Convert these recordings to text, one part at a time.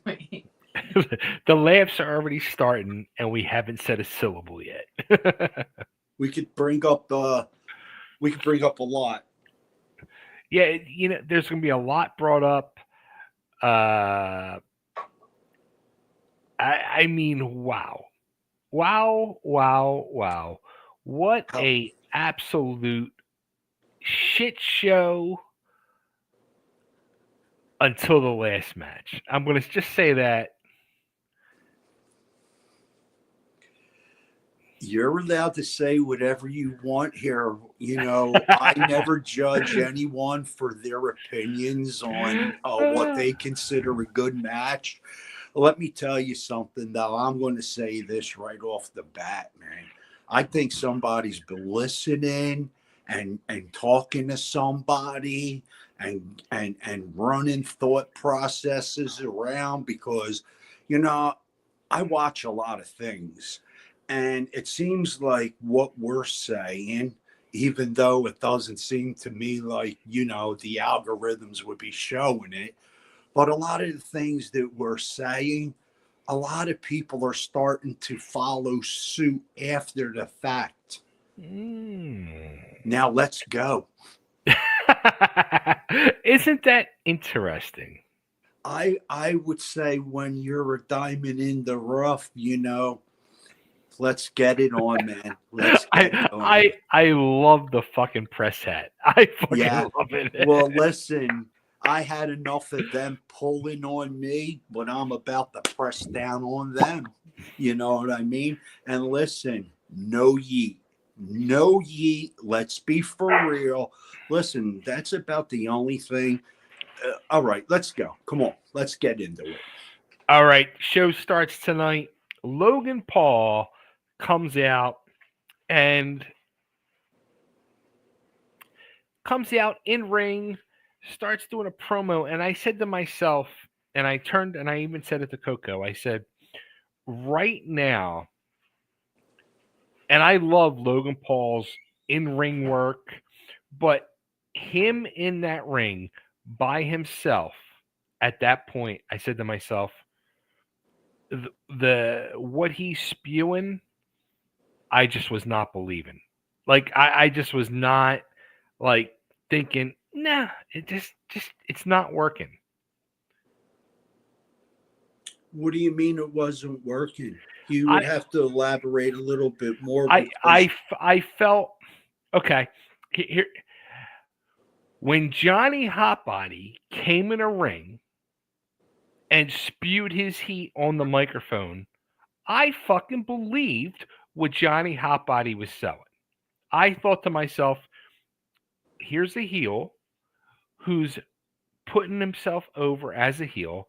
Wait. The laughs are already starting, and we haven't said a syllable yet. We could bring up a lot. Yeah, there's going to be a lot brought up. Uh, I mean, wow, wow, wow, wow! What How a absolute shit show until the last match. I'm going to just say that. You're allowed to say whatever you want here. I never judge anyone for their opinions on what they consider a good match. Let me tell you something, though. I'm going to say this right off the bat, man. I think somebody's been listening and talking to somebody and running thought processes around because, you know, I watch a lot of things, and it seems like what we're saying, even though it doesn't seem to me like, the algorithms would be showing it, but a lot of the things that we're saying, a lot of people are starting to follow suit after the fact. Mm. Now let's go. Isn't that interesting? I would say when you're a diamond in the rough, let's get it on, man. Let's get I it on. I love the fucking press hat. I fucking Yeah. love it. Well, listen, I had enough of them pulling on me, but I'm about to press down on them. You know what I mean? And listen, no yeet. No yeet. Let's be for real. Listen, that's about the only thing. All right, let's go. Come on. Let's get into it. All right, show starts tonight. Logan Paul comes out and comes out in ring, starts doing a promo, and I said to myself, and I turned and I even said it to Coco. I said, right now, and I love Logan Paul's in ring work, but him in that ring by himself at that point, I said to myself, the what he's spewing, I just was not believing. Like I just was not like thinking, nah, it just it's not working. What do you mean it wasn't working? You would I have to elaborate a little bit more I I because I felt okay. Here, when Johnny Hotbody came in a ring and spewed his heat on the microphone, I fucking believed what Johnny Hotbody was selling. I thought to myself, here's a heel who's putting himself over as a heel.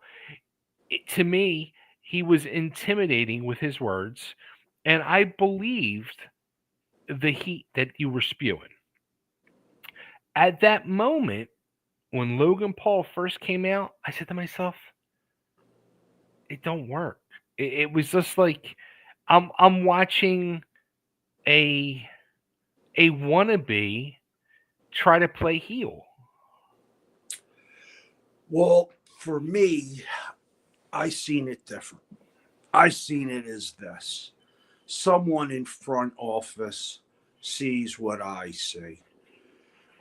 To me, he was intimidating with his words, and I believed the heat that you were spewing. At that moment, when Logan Paul first came out, I said to myself, it don't work. It was just like I'm watching a a wannabe try to play heel. well, for me, I seen it different. I seen it as this. Someone in front office sees what I see.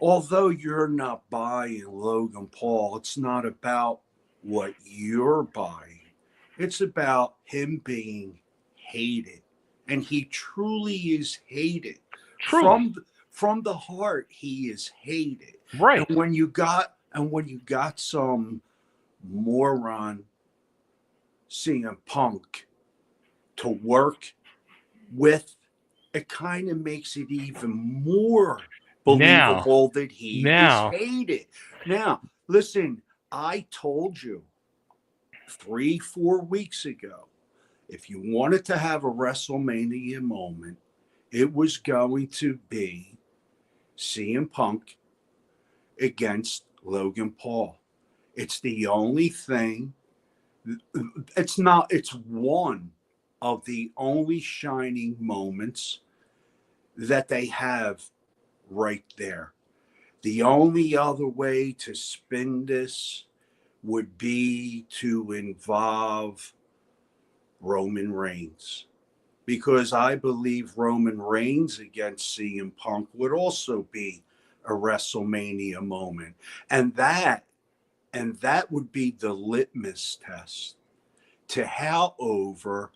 Although you're not buying Logan Paul, it's not about what you're buying. It's about him being hated. And he truly is hated. Truly. From the heart, he is hated. And Right. when you got some moron CM Punk to work with, it kind of makes it even more Now, believable that he is now, hated. Now, listen, I told you 3, 4 weeks ago, if you wanted to have a WrestleMania moment, it was going to be CM Punk against Logan Paul. It's the only thing, it's one of the only shining moments that they have right there. The only other way to spin this would be to involve Roman Reigns, because I believe Roman Reigns against CM Punk would also be a WrestleMania moment. And that would be the litmus test to how over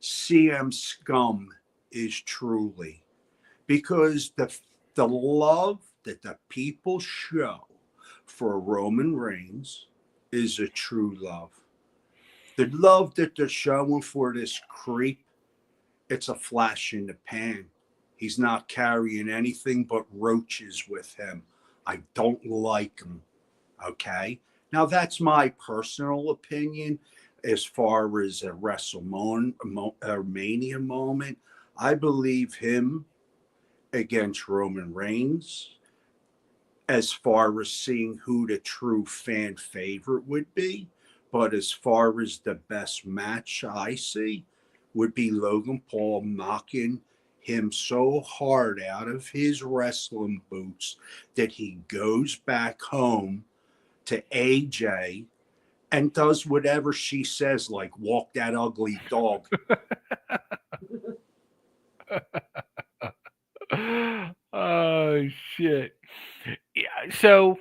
CM Scum is truly. Because the love that the people show for Roman Reigns is a true love. The love that they're showing for this creep, it's a flash in the pan. He's not carrying anything but roaches with him. I don't like him. Okay. Now, that's my personal opinion as far as a WrestleMania moment. I believe him against Roman Reigns, as far as seeing who the true fan favorite would be. But as far as the best match I see would be Logan Paul knocking him so hard out of his wrestling boots that he goes back home to AJ and does whatever she says, like walk that ugly dog. Oh shit. Yeah, so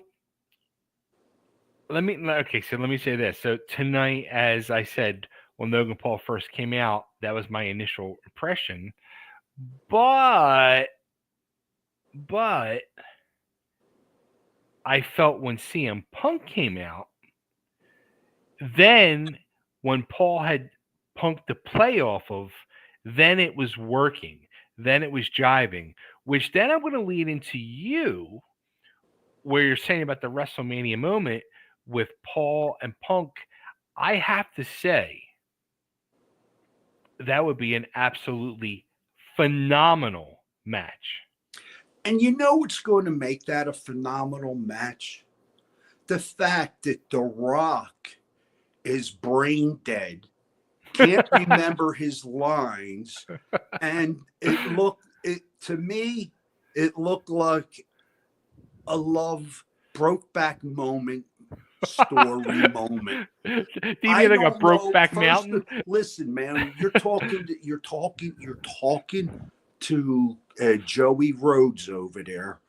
let me say this. So tonight, as I said, when Logan Paul first came out, that was my initial impression. But I felt when CM Punk came out, then when Paul had Punk to play off of, then it was working. Then it was jiving, which then I'm going to lead into you, where you're saying about the WrestleMania moment with Paul and Punk. I have to say, that would be an absolutely phenomenal match. And you know what's going to make that a phenomenal match? The fact that The Rock is brain dead, can't remember his lines, and to me, it looked like a love Brokeback moment story moment. Do you mean like a Brokeback Mountain? Listen, man, you're talking to Joey Rhodes over there,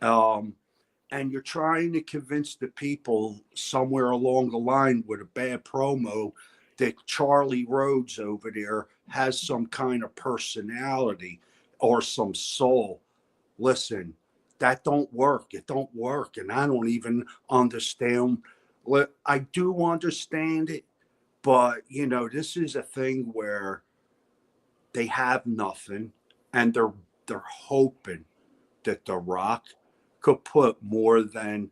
and you're trying to convince the people somewhere along the line with a bad promo that Charlie Rhodes over there has some kind of personality or some soul. Listen, that don't work. It don't work. And I don't even understand. I do understand it, but this is a thing where they have nothing, and they're hoping that The Rock could put more than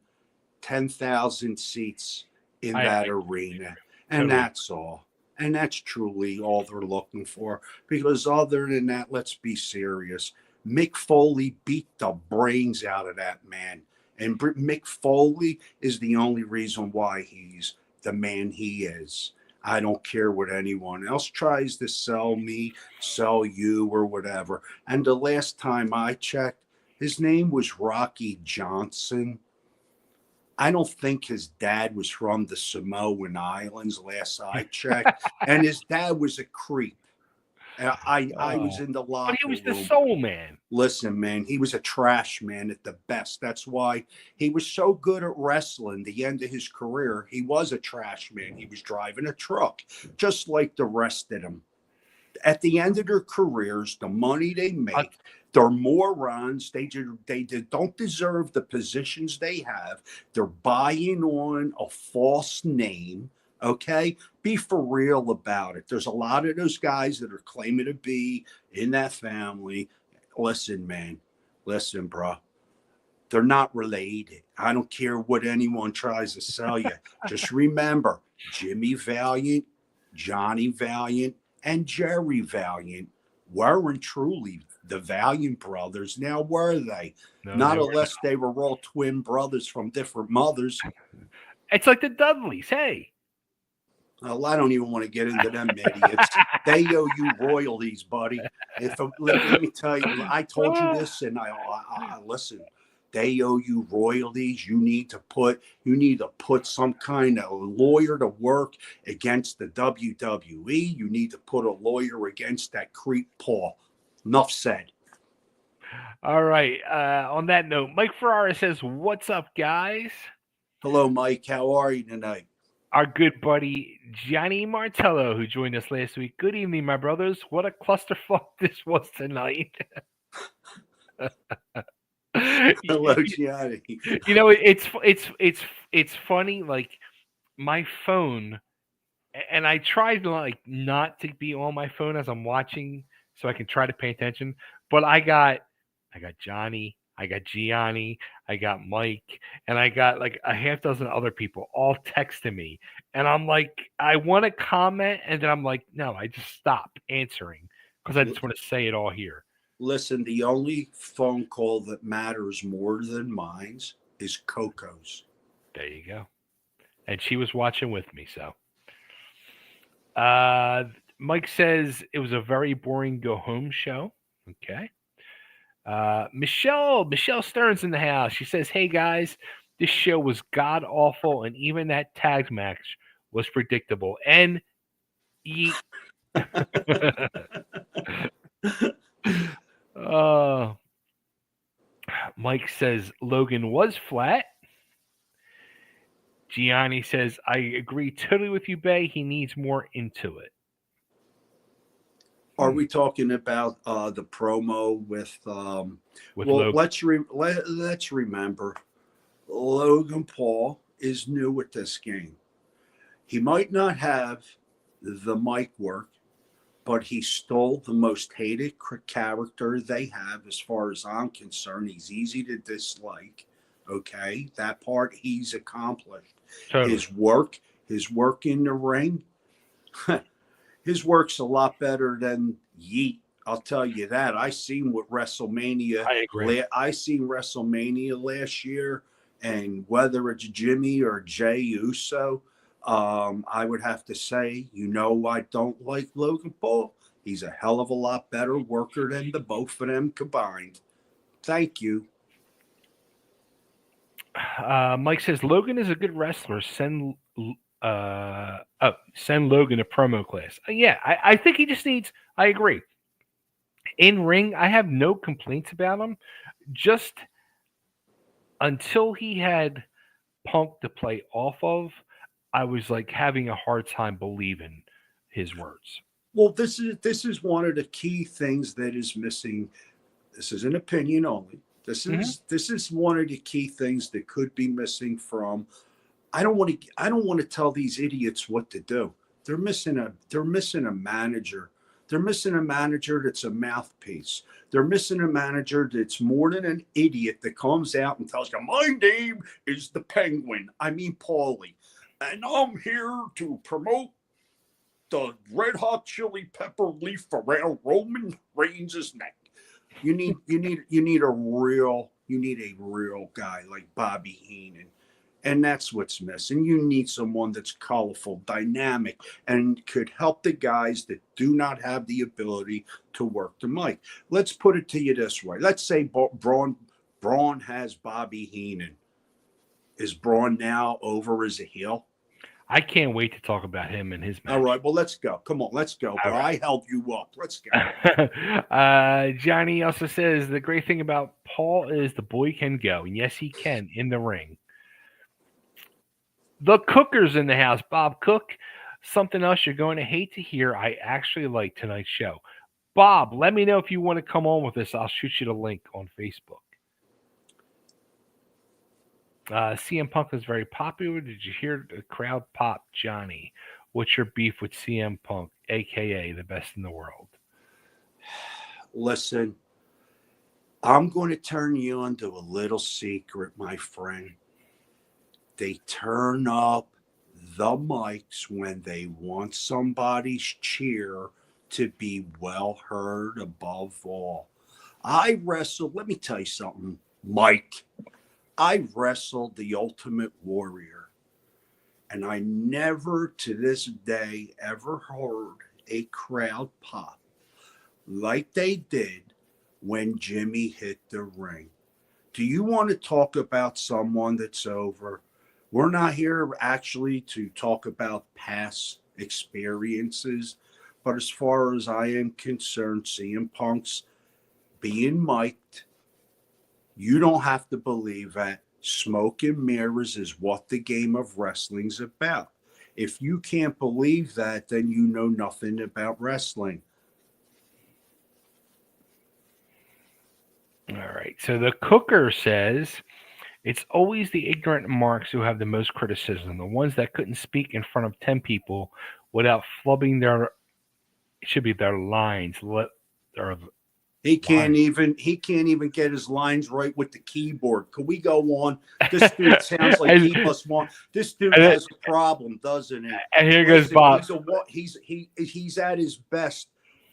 10,000 seats in that arena. And that's all. And that's truly all they're looking for. Because other than that, let's be serious. Mick Foley beat the brains out of that man. And Mick Foley is the only reason why he's the man he is. I don't care what anyone else tries to sell me, sell you, or whatever. And the last time I checked, his name was Rocky Johnson. I don't think his dad was from the Samoan Islands, last I checked. And his dad was a creep. I was in the locker room. But he was the soul man. Listen, man, he was a trash man at the best. That's why he was so good at wrestling. The end of his career, he was a trash man. He was driving a truck, just like the rest of them. At the end of their careers, the money they make, they're morons. They don't deserve the positions they have. They're buying on a false name. Okay, be for real about it. There's a lot of those guys that are claiming to be in that family. Listen, man. Listen, bro. They're not related. I don't care what anyone tries to sell you. Just remember, Jimmy Valiant, Johnny Valiant, and Jerry Valiant weren't truly the Valiant brothers. Now, were they? No, not unless they were all twin brothers from different mothers. It's like the Dudleys, hey. Well, I don't even want to get into them idiots. They owe you royalties, buddy. Let me tell you, I told you this, and I listen. They owe you royalties. You need to put some kind of lawyer to work against the WWE. You need to put a lawyer against that creep Paul. Enough said. All right. On that note, Mike Ferrara says, "What's up, guys?" Hello, Mike. How are you tonight? Our good buddy Johnny Martello, who joined us last week. Good evening, my brothers. What a clusterfuck this was tonight. Hello, Gianni. It's funny. Like my phone, and I tried like not to be on my phone as I'm watching, so I can try to pay attention. But I got Johnny, I got Gianni, I got Mike, and I got like a half dozen other people all texting me, and I'm like, I want to comment, and then I'm like, no, I just stop answering because I just want to say it all here. Listen, the only phone call that matters more than mine's is Coco's. There you go. And she was watching with me, so. Mike says it was a very boring go home show. Okay. Michelle Stern's in the house. She says, "Hey guys, this show was god awful, and even that tag match was predictable." And yeet. uh, Mike says Logan was flat. Gianni says, "I agree totally with you, Bay. He needs more into it." Are we talking about the promo with? Well, Logan? let's remember, Logan Paul is new at this game. He might not have the mic work, but he stole the most hated character they have, as far as I'm concerned. He's easy to dislike. Okay, that part he's accomplished. Totally. His work in the ring. His work's a lot better than Yeet. I'll tell you that. I seen what WrestleMania. I agree. I seen WrestleMania last year, and whether it's Jimmy or Jay Uso, I would have to say, I don't like Logan Paul. He's a hell of a lot better worker than the both of them combined. Thank you. Mike says Logan is a good wrestler. Send Logan a promo class. Yeah, I think he just needs. I agree. In ring, I have no complaints about him. Just until he had Punk to play off of, I was like having a hard time believing his words. Well, this is one of the key things that is missing. This is an opinion only. This is one of the key things that could be missing from. I don't want to tell these idiots what to do. They're missing a manager. They're missing a manager that's a mouthpiece. They're missing a manager that's more than an idiot that comes out and tells you, "My name is the Penguin. I mean Paulie, and I'm here to promote the red hot chili pepper leaf around Roman Reigns' neck." You need a real guy like Bobby Heenan. And that's what's missing. You need someone that's colorful, dynamic, and could help the guys that do not have the ability to work the mic. Let's put it to you this way. Let's say Braun has Bobby Heenan. Is Braun now over as a heel? I can't wait to talk about him and his match. All right, well, let's go. Come on, let's go. Right. I help you up. Let's go. Johnny also says the great thing about Paul is the boy can go. And yes, he can in the ring. The Cooker's in the house. Bob Cook. Something else you're going to hate to hear. I actually like tonight's show. Bob, let me know if you want to come on with us. I'll shoot you the link on Facebook. CM Punk was very popular. Did you hear the crowd pop? Johnny, what's your beef with CM Punk, a.k.a. the best in the world? Listen, I'm going to turn you into a little secret, my friend. They turn up the mics when they want somebody's cheer to be well heard above all. I wrestled, let me tell you something, Mike. I wrestled the Ultimate Warrior, and I never to this day ever heard a crowd pop like they did when Jimmy hit the ring. Do you want to talk about someone that's over? We're not here actually to talk about past experiences, but as far as I am concerned, CM Punk's being mic'd, you don't have to believe that. Smoke and mirrors is what the game of wrestling's about. If you can't believe that, then you know nothing about wrestling. All right. So the cooker says it's always the ignorant marks who have the most criticism, the ones that couldn't speak in front of 10 people without flubbing their, it should be their lines. Their He can't lines. even get his lines right with the keyboard. Could we go on? This dude sounds like he must want. This dude has a problem, doesn't he? And here goes Bob. He's at his best.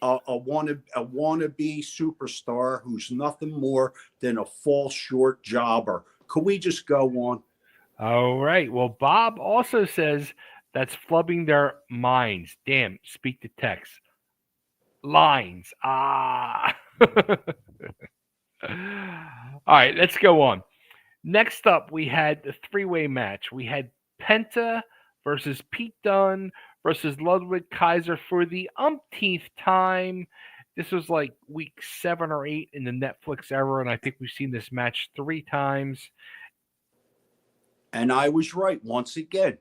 A wannabe superstar who's nothing more than a fall short jobber. Could we just go on? All right. Well, Bob also says that's flubbing their minds. Damn, speak to text. Lines. Ah. All right, let's go on. Next up, we had the three-way match. We had Penta versus Pete Dunne versus Ludwig Kaiser for the umpteenth time. This was like week 7 or 8 in the Netflix era, and I think we've seen this match 3 times. And I was right once again.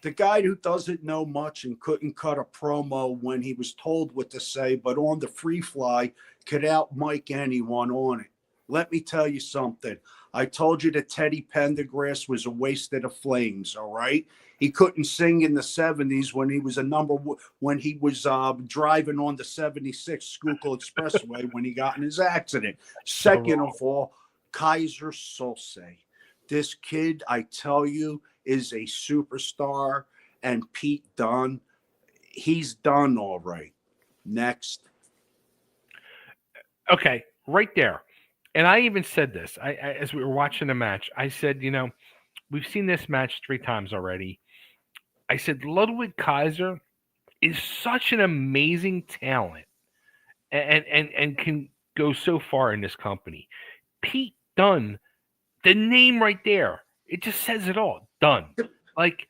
The guy who doesn't know much and couldn't cut a promo when he was told what to say, but on the free fly could out mic anyone on it. Let me tell you something. I told you that Teddy Pendergrass was a waste of the flames, all right? He couldn't sing in the 70s when he was driving on the 76 Schuylkill Expressway when he got in his accident. Second of all, Kaiser Sose. This kid, I tell you, is a superstar, and Pete Dunne, he's done all right. Next. Okay, right there. And I even said this as we were watching the match. I said, we've seen this match 3 times already. I said Ludwig Kaiser is such an amazing talent and can go so far in this company. Pete Dunne, the name right there, it just says it all. Done. Like,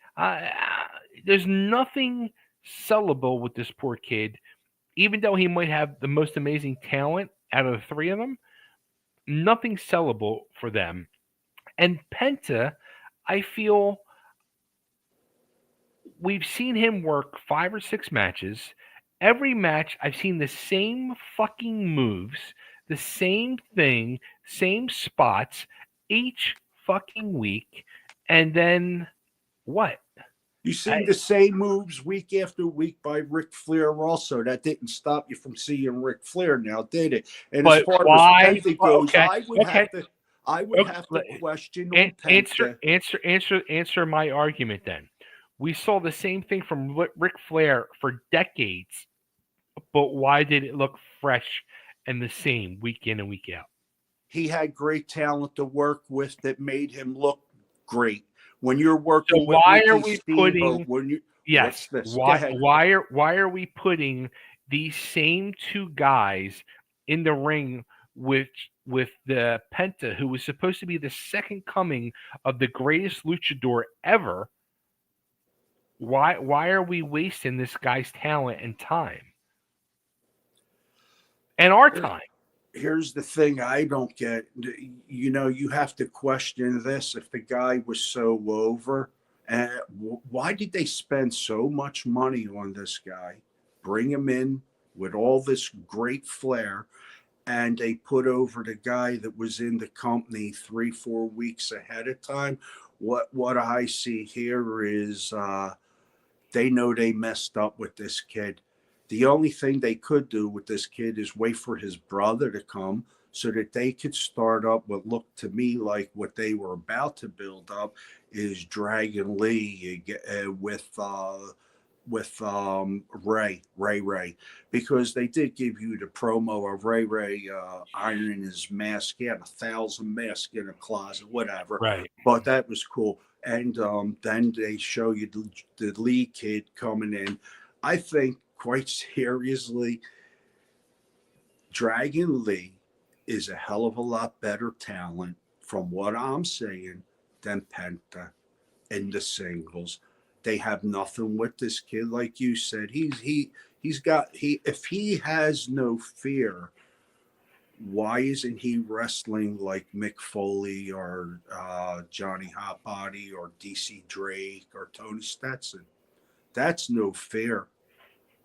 there's nothing sellable with this poor kid, even though he might have the most amazing talent out of the 3 of them. Nothing sellable for them. And Penta, I feel we've seen him work 5 or 6 matches. Every match, I've seen the same fucking moves, the same thing, same spots each fucking week. And then what? You see the same moves week after week by Ric Flair also. That didn't stop you from seeing Ric Flair now, did it? And but as far why? as Penta goes, Okay, I would have to question on Penta. Answer my argument then. We saw the same thing from Ric Flair for decades, but why did it look fresh and the same week in and week out? He had great talent to work with that made him look great. When you're working with why Ricky are we Steamboat, putting? Yes. Why are we putting these same 2 guys in the ring with the Penta, who was supposed to be the second coming of the greatest luchador ever? Why are we wasting this guy's talent and time? And our time. Here's the thing I don't get. You have to question this. If the guy was so over, why did they spend so much money on this guy? Bring him in with all this great flair, and they put over the guy that was in the company 3-4 weeks ahead of time. What I see here is they know they messed up with this kid. The only thing they could do with this kid is wait for his brother to come so that they could start up what looked to me like what they were about to build up is Dragon Lee with Ray, because they did give you the promo of Ray ironing his mask. He had 1,000 masks in a closet, whatever. Right. But that was cool. And then they show you the Lee kid coming in. I think, quite seriously, Dragon Lee is a hell of a lot better talent, from what I'm saying, than Penta in the singles. They have nothing with this kid, like you said. He's got he if he has no fear, why isn't he wrestling like Mick Foley or Johnny Hotbody or DC Drake or Tony Stetson? That's no fair.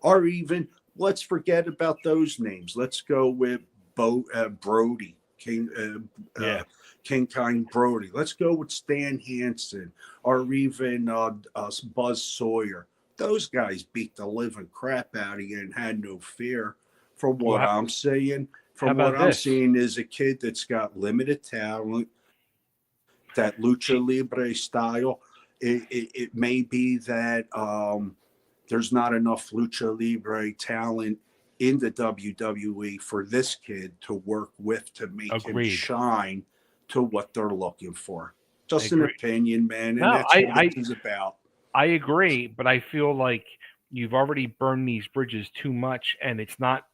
Or even, let's forget about those names. Let's go with Brody, Yeah. King Kong Brody. Let's go with Stan Hansen or even Buzz Sawyer. Those guys beat the living crap out of you and had no fear. From Well, what I'm saying, how from what about I'm this? seeing, is a kid that's got limited talent, that lucha G- libre style. It may be that there's not enough lucha libre talent in the WWE for this kid to work with to make him Agreed. shine to what they're looking for. Just an Agreed. opinion, man, and No, that's what this is about. I agree, but I feel like you've already burned these bridges too much, and it's not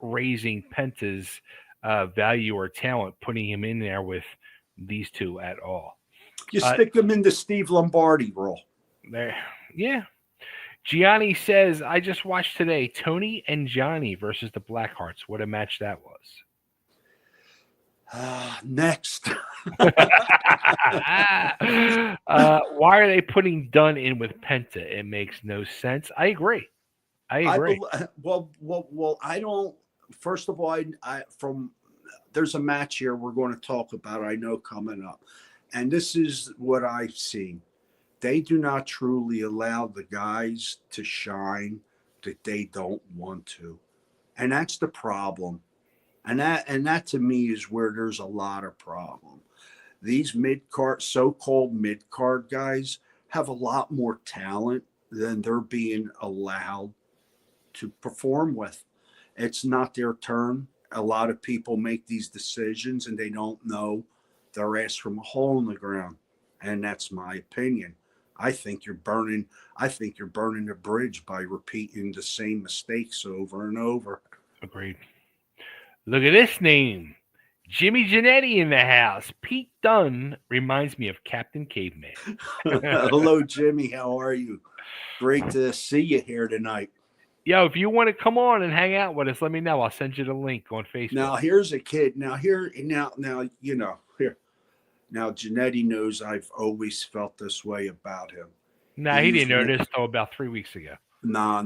raising Penta's value or talent, putting him in there with these two at all. You Uh, stick him in the Steve Lombardi role. there, yeah. Gianni says, I just watched today Tony and Johnny versus the Blackhearts. What a match that was. Next. Why are they putting Dunn in with Penta? It makes no sense. I agree. I I agree. well. I don't. First of all, I from there's a match here we're going to talk about. I know coming up, and this is what I've seen. They do not truly allow the guys to shine that they don't want to, and that's the problem. And that to me is where there's a lot of problem. These mid card, so-called mid card guys have a lot more talent than they're being allowed to perform with. It's not their turn. A lot of people make these decisions and they don't know their ass from a hole in the ground. And that's my opinion. I think you're burning I think you're burning the bridge by repeating the same mistakes over and over. Agreed. Look at this name. Jimmy Janetti in the house. Pete Dunne reminds me of Captain Caveman. Hello, Jimmy. How are you? Great to see you here tonight. Yo, if you want to come on and hang out with us, let me know. I'll send you the link on Facebook. Now here's a kid. Now here. Now Janetti knows I've always felt this way about him. Nah, he He's didn't know this till about 3 weeks ago. nah.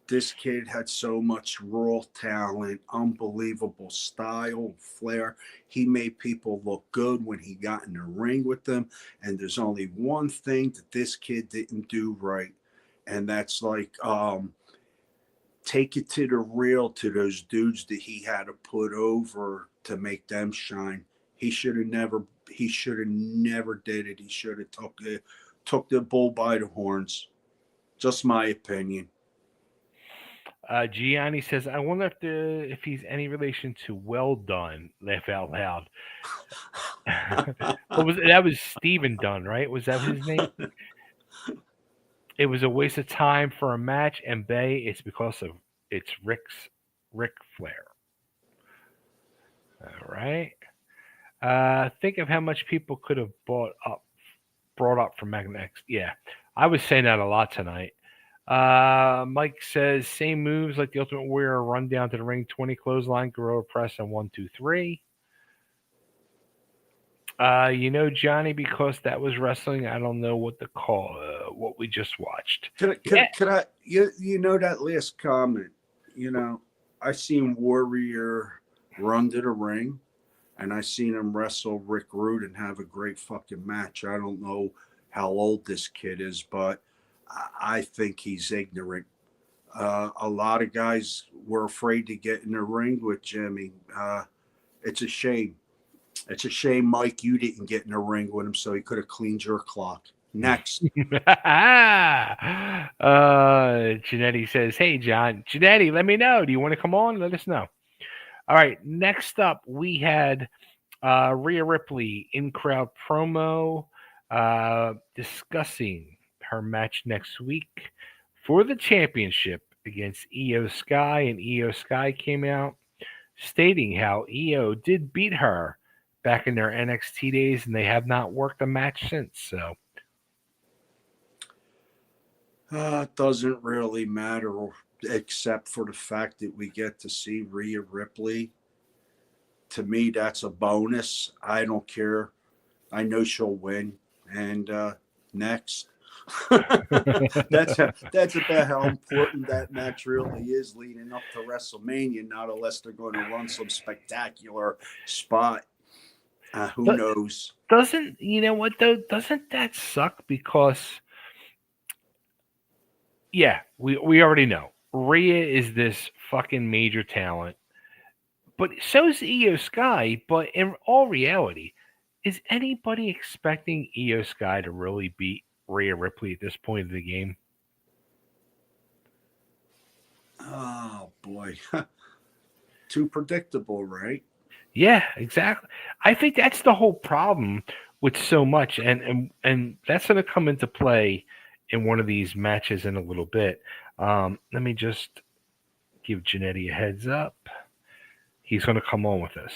This kid had so much raw talent, unbelievable style, flair. He made people look good when he got in the ring with them. And there's only one thing that this kid didn't do right, and that's like take it to the real to those dudes that he had to put over to make them shine. He should have never did it. He should have took the bull by the horns. Just my opinion. Gianni says, I wonder if he's any relation to Well Done. Laugh out loud. What was that? Was Steven Dunn, right? Was that his name? It was a waste of time for a match, and Bay, it's because of it's Ric Flair. All right. Think of how much people could have brought up from Magnex. Yeah, I was saying that a lot tonight. Mike says same moves like the Ultimate Warrior: run down to the ring, 20 clothesline, gorilla press, and 1, 2, 3. Johnny, because that was wrestling. I don't know what what we just watched. Could I you know that last comment? I seen Warrior run to the ring, and I seen him wrestle Rick Rude and have a great fucking match. I don't know how old this kid is, but I think he's ignorant. A lot of guys were afraid to get in the ring with Jimmy. It's a shame. It's a shame, Mike, you didn't get in the ring with him so he could have cleaned your clock. Next. Janetti says, hey, John. Janetti, let me know. Do you want to come on? Let us know. All right. Next up, we had Rhea Ripley in crowd promo discussing her match next week for the championship against Io Sky. And Io Sky came out stating how EO did beat her back in their NXT days, and they have not worked a match since. So it doesn't really matter, except for the fact that we get to see Rhea Ripley. To me, that's a bonus. I don't care. I know she'll win. And next. that's about how important that match really is leading up to WrestleMania. Not unless they're going to run some spectacular spot. Who knows? Doesn't you know what though? Doesn't that suck? Because yeah, we already know Rhea is this fucking major talent, but so's Io Sky. But in all reality, is anybody expecting Io Sky to really beat Rhea Ripley at this point of the game? Oh boy, too predictable, right? Yeah, exactly. I think that's the whole problem with so much, and that's going to come into play in one of these matches in a little bit. Let me just give Janetti a heads up. He's going to come on with us.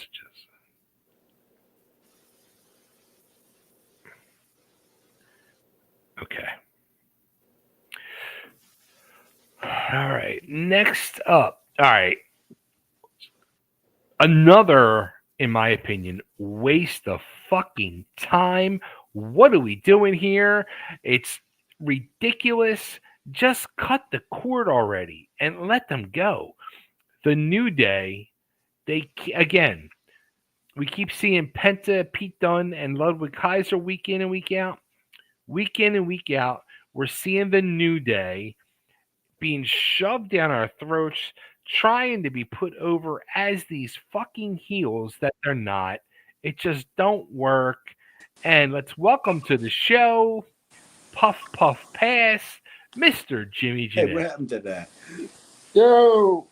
Okay. All right. Next up. All right. Another, in my opinion, waste of fucking time. What are we doing here? It's ridiculous. Just cut the cord already and let them go. The New Day, again, we keep seeing Penta, Pete Dunne, and Ludwig Kaiser week in and week out. Week in and week out, we're seeing the New Day being shoved down our throats, trying to be put over as these fucking heels that they're not. It just don't work. And let's welcome to the show, Puff Puff Pass, Mr. Jimmy Jimmy. Hey, what happened to that? Yo.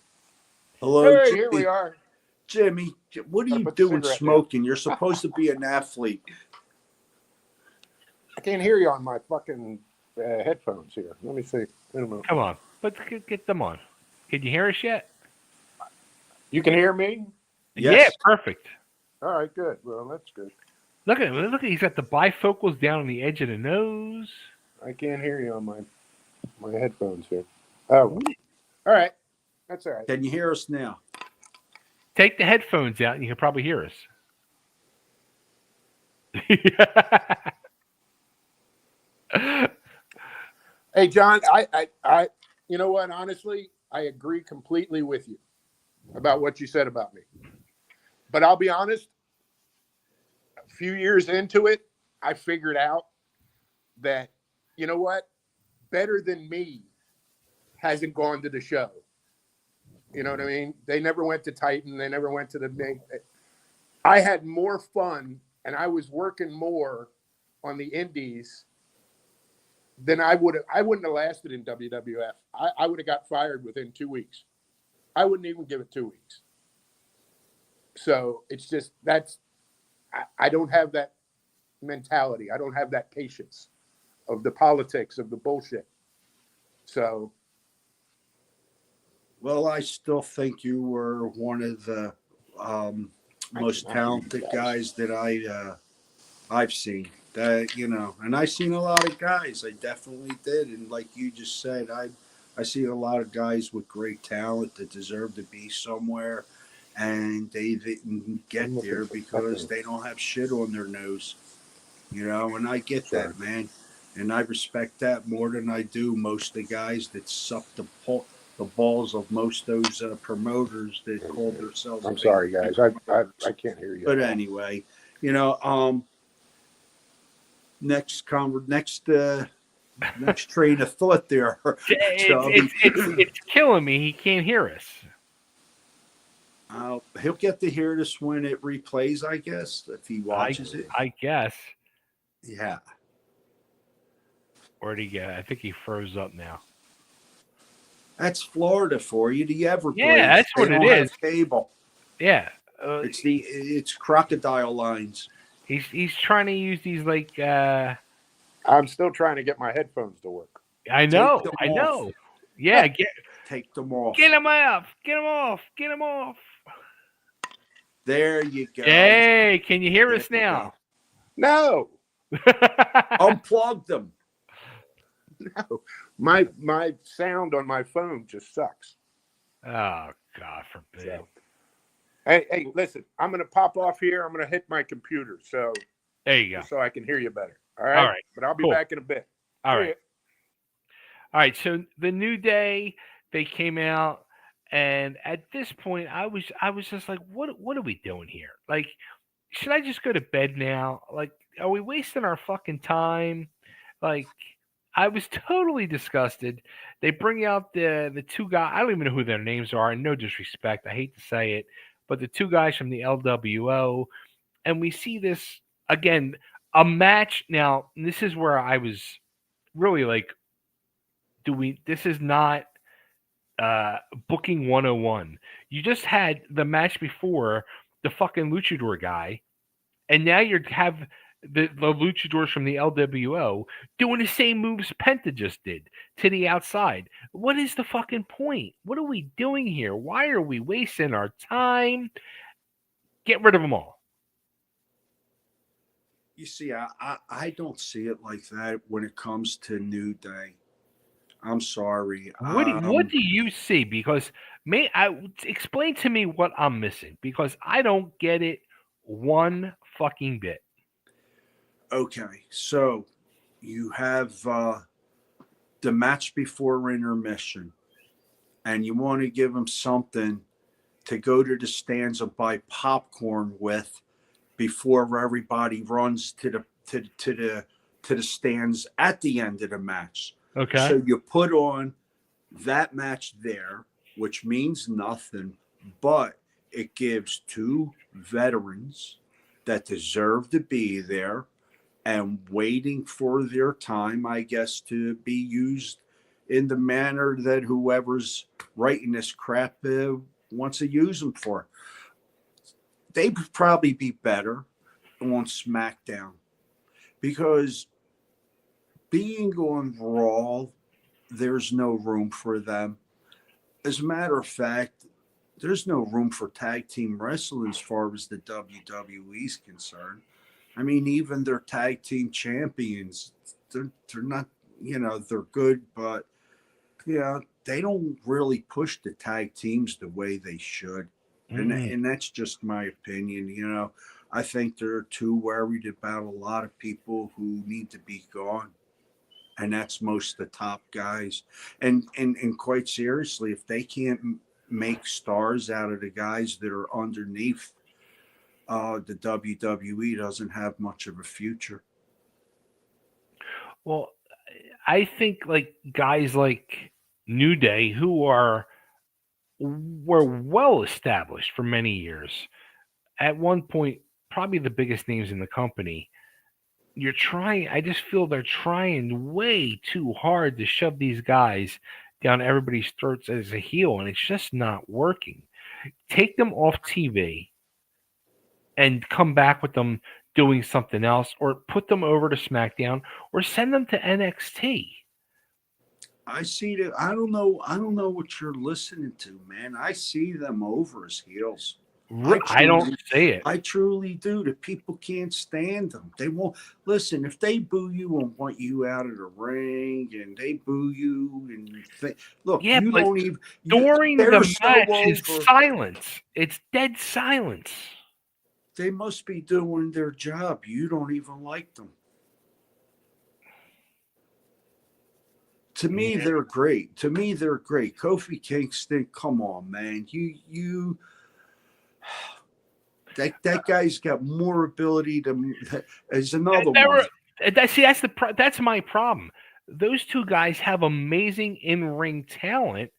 Hello, hey, Jimmy. Here we are. Jimmy, what are you doing smoking? You're supposed to be an athlete. I can't hear you on my fucking headphones here. Let me see. Come on. Let's get them on. Can you hear us yet? You can hear me? Yes. Yeah, perfect. All right, good. Well, that's good. Look at him. Look at he's got the bifocals down on the edge of the nose. I can't hear you on my headphones here. Oh, all right. That's all right. Can you hear us now? Take the headphones out and you can probably hear us. Hey, John, I, you know what? Honestly, I agree completely with you about what you said about me. But I'll be honest, a few years into it, I figured out that, you know what? Better than me hasn't gone to the show. You know what I mean? They never went to Titan. They never went to the big. I had more fun, and I was working more on the indies than I would have. I wouldn't have lasted in WWF. I would have got fired within 2 weeks. I wouldn't even give it 2 weeks. So it's just I don't have that mentality. I don't have that patience of the politics of the bullshit. So. Well, I still think you were one of the most talented guys that I've seen. That and I've seen a lot of guys. I definitely did, and like you just said, I see a lot of guys with great talent that deserve to be somewhere, and they didn't get there because they don't have shit on their nose. And I get that, man, and I respect that more than I do most of the guys that suck the balls of most of those promoters that call themselves. I'm sorry, guys. I can't hear you. But anyway, next train of thought there. It's killing me. He can't hear us. He'll get to hear this when it replays, I guess, if he watches it. I guess. Yeah. Where'd he go? I think he froze up now. That's Florida for you. Do you ever? Yeah, that's what it is. Cable. Yeah. It's crocodile lines. He's trying to use these like. I'm still trying to get my headphones to work. I know. Yeah, take them off. Get them off. Get them off. Get them off. There you go. Hey, can you hear There us you now? No, Unplug them. no. My sound on my phone just sucks. Oh, God forbid. So, hey, listen, I'm gonna pop off here. I'm gonna hit my computer There you go. so I can hear you better. All All right. right. But I'll be Cool. back in a bit. All See right. ya. All right. So the New Day, they came out, and at this point, I was just like, what are we doing here? Like, should I just go to bed now? Like, are we wasting our fucking time? Like, I was totally disgusted. They bring out the two guys. I don't even know who their names are. And no disrespect, I hate to say it, but the two guys from the LWO, and we see this again, a match. Now, this is where I was really like, this is not booking 101. You just had the match before the fucking luchador guy, and now you have the luchadors from the LWO doing the same moves Penta just did to the outside. What is the fucking point? What are we doing here? Why are we wasting our time? Get rid of them all. You see, I don't see it like that when it comes to New Day. I'm sorry. What do you see? Because explain to me what I'm missing, because I don't get it one fucking bit. Okay, so you have the match before intermission, and you want to give them something to go to the stands and buy popcorn with before everybody runs to the stands at the end of the match. Okay. So you put on that match there, which means nothing, but it gives two veterans that deserve to be there and waiting for their time, I guess, to be used in the manner that whoever's writing this crap wants to use them for. They'd probably be better on SmackDown, because being on Raw, there's no room for them. As a matter of fact, there's no room for tag team wrestling as far as the WWE is concerned. I mean, even their tag team champions, they're not, they're good, but they don't really push the tag teams the way they should. And that's just my opinion. I think they're too worried about a lot of people who need to be gone. And that's most of the top guys. And quite seriously, if they can't make stars out of the guys that are underneath, the WWE doesn't have much of a future. Well, I think like guys like New Day, who were well established for many years, at one point probably the biggest names in the company. I just feel they're trying way too hard to shove these guys down everybody's throats as a heel, and it's just not working. Take them off TV and come back with them doing something else, or put them over to SmackDown, or send them to NXT. I see that. I don't know what you're listening to, man. I see them over as heels. I don't say it. I truly do. The people can't stand them. They won't listen. If they boo you and want you out of the ring, and they boo you and look, Yeah, you but don't even during the so match is over. silence. It's dead silence. They must be doing their job. You don't even like them. To me, they're great. Kofi Kingston, come on, man. You that guy's got more ability as another one. That's my problem. Those two guys have amazing in-ring talent,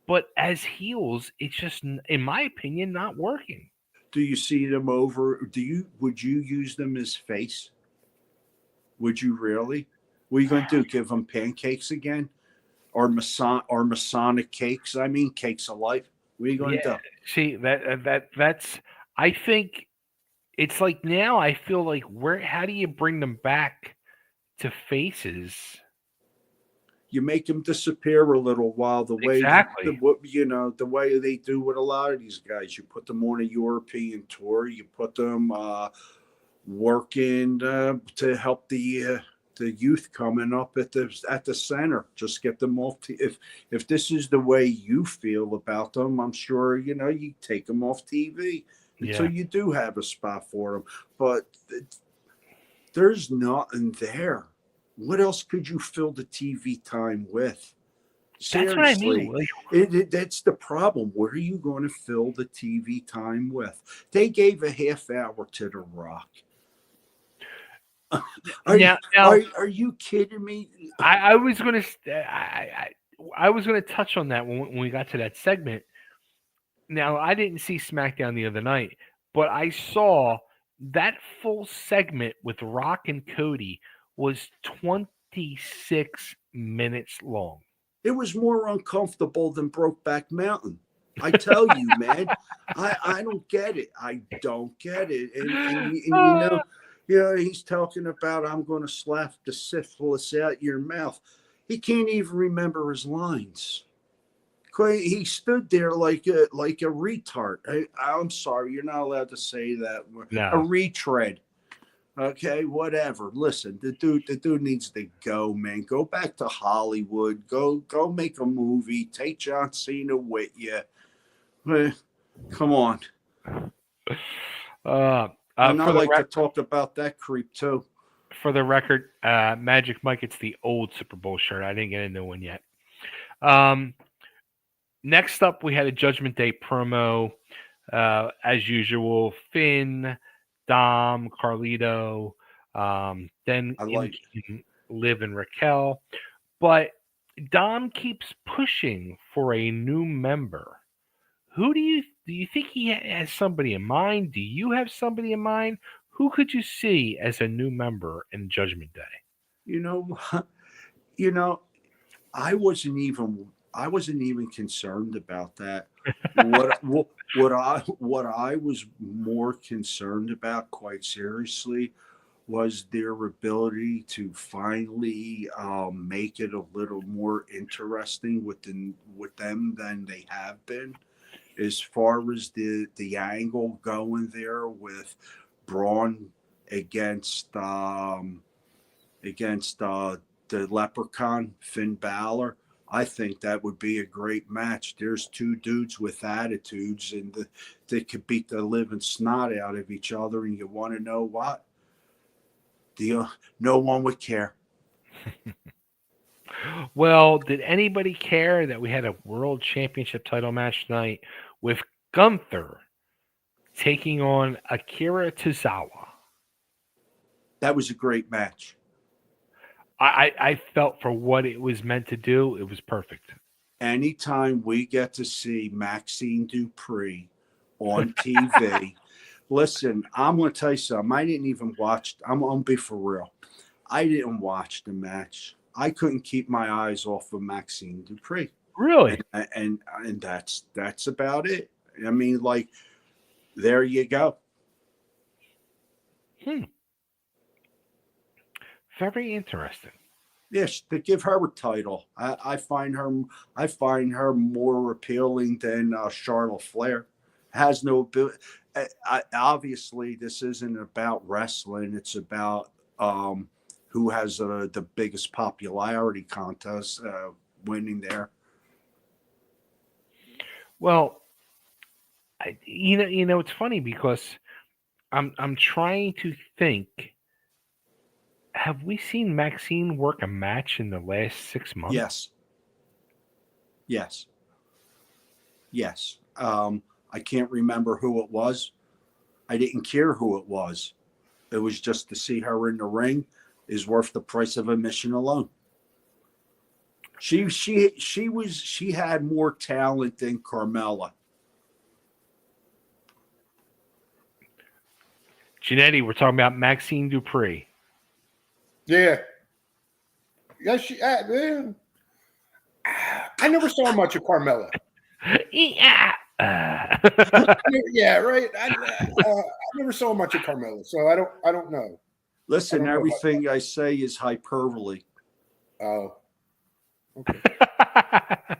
but as heels, it's just, in my opinion, not working. Do you see them over? Would you use them as face? Would you really? What are you going to do? Give them pancakes again? Or Masonic cakes? I mean, cakes of life. What are you going to do? See, that's I think it's like, now I feel like, how do you bring them back to faces? you make them disappear a little while. The way Exactly. the way they do with a lot of these guys, you put them on a European tour, you put them working to help the youth coming up at the center. Just get them off. If this is the way you feel about them, I'm sure you take them off TV until Yeah. you do have a spot for them. But there's nothing there. What else could you fill the TV time with? That's what I Seriously, mean. that's the problem. What are you going to fill the TV time with? They gave a half hour to The Rock. Are you kidding me? I was going to I was going to touch on that when we got to that segment. Now, I didn't see SmackDown the other night, but I saw that full segment with Rock and Cody was 26 minutes long. It was more uncomfortable than Brokeback Mountain. I tell you, man, I don't get it. I don't get it. And he's talking about, I'm going to slap the syphilis out your mouth. He can't even remember his lines. He stood there like a retard. I'm sorry, you're not allowed to say that. No. A retread. Okay, whatever. Listen, the dude needs to go, man. Go back to Hollywood. Go make a movie. Take John Cena with you. Come on. And I like to talk about that creep too. For the record, Magic Mike, it's the old Super Bowl shirt. I didn't get a new one yet. Next up, we had a Judgment Day promo. As usual, Finn, Dom, Carlito, then Liv and Raquel. But Dom keeps pushing for a new member. Who do you think he has somebody in mind? Do you have somebody in mind? Who could you see as a new member in Judgment Day? I wasn't even concerned about that. What I was more concerned about, quite seriously, was their ability to finally make it a little more interesting with them than they have been, as far as the angle going there with Braun against the Leprechaun, Finn Balor. I think that would be a great match. There's two dudes with attitudes, and they could beat the living snot out of each other. And you want to know what? No one would care. Well, did anybody care that we had a World Championship title match tonight with Gunther taking on Akira Tozawa? That was a great match. I felt for what it was meant to do, it was perfect. Anytime we get to see Maxine Dupree on TV, listen, I'm going to tell you something. I didn't even watch. I'm going to be for real. I didn't watch the match. I couldn't keep my eyes off of Maxine Dupree. Really? And that's about it. I mean, like, there you go. Very interesting. Yes, to give her a title, I find her more appealing than Charlotte Flair. Has no ability. Obviously, this isn't about wrestling. It's about who has the biggest popularity contest winning there. Well, it's funny because I'm trying to think. Have we seen Maxine work a match in the last 6 months? Yes. I can't remember who it was. I didn't care who it was. It was just to see her in the ring is worth the price of admission alone. She had more talent than Carmella. Janetti, we're talking about Maxine Dupree. Yeah. Yes, I never saw much of Carmella. Yeah. Yeah, right. I never saw much of Carmella, so I don't know. Listen, everything I say is hyperbole. Oh. Okay.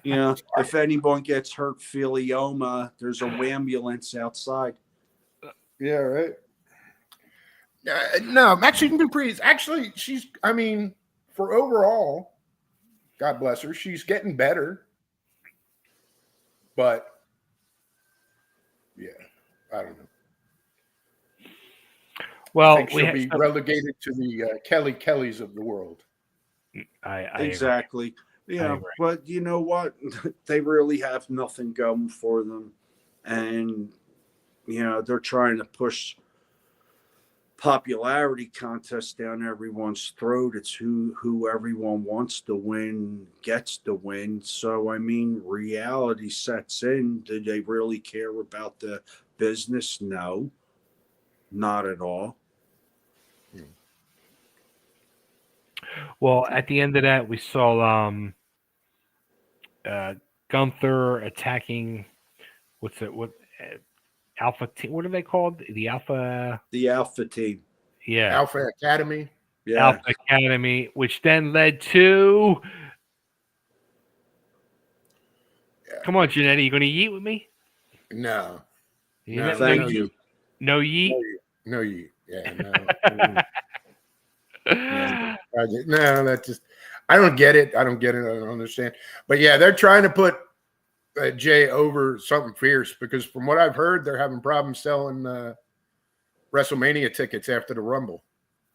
Yeah, if anyone gets hurt, philioma, there's a ambulance outside. Yeah, right. No, Maxine Dupree is actually, I mean, for overall, God bless her, she's getting better. But, yeah, I don't know. Well, I think she'll be relegated to the Kellys of the world. I exactly. agree. Yeah, but you know what? They really have nothing going for them. And, you know, they're trying to push popularity contests down everyone's throat. It's who everyone wants to win gets to win. So, I mean, reality sets in. Do they really care about the business? No, not at all. Well, at the end of that, we saw Gunther attacking. What Alpha team? What are they called? The Alpha team. Yeah, Alpha Academy. Yeah, Alpha Academy, which then led to. Yeah. Come on, Janetti, you going to yeet with me? No. No, thank you. No yeet. No yeet. Yeah. No. No, that just. I don't get it. I don't understand. But yeah, they're trying to put Jay over something fierce because from what I've heard, they're having problems selling WrestleMania tickets after the Rumble.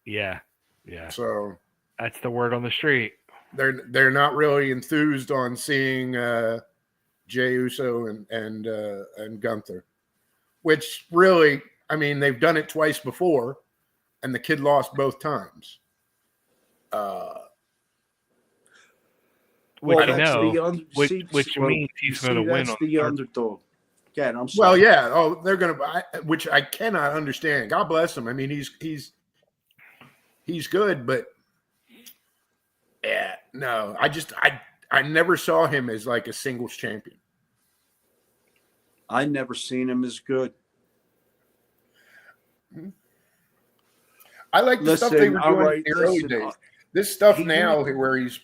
Yeah. So that's the word on the street. They're not really enthused on seeing Jay Uso and Gunther, which really, I mean, they've done it twice before, and the kid lost both times. Which means he's going to win. That's the underdog. Yeah, I'm sorry. Well, yeah. Oh, they're going to, which I cannot understand. God bless him. I mean, he's good, but yeah, no. I never saw him as like a singles champion. I never seen him as good. I like the stuff they were doing in the early days. This stuff now where he's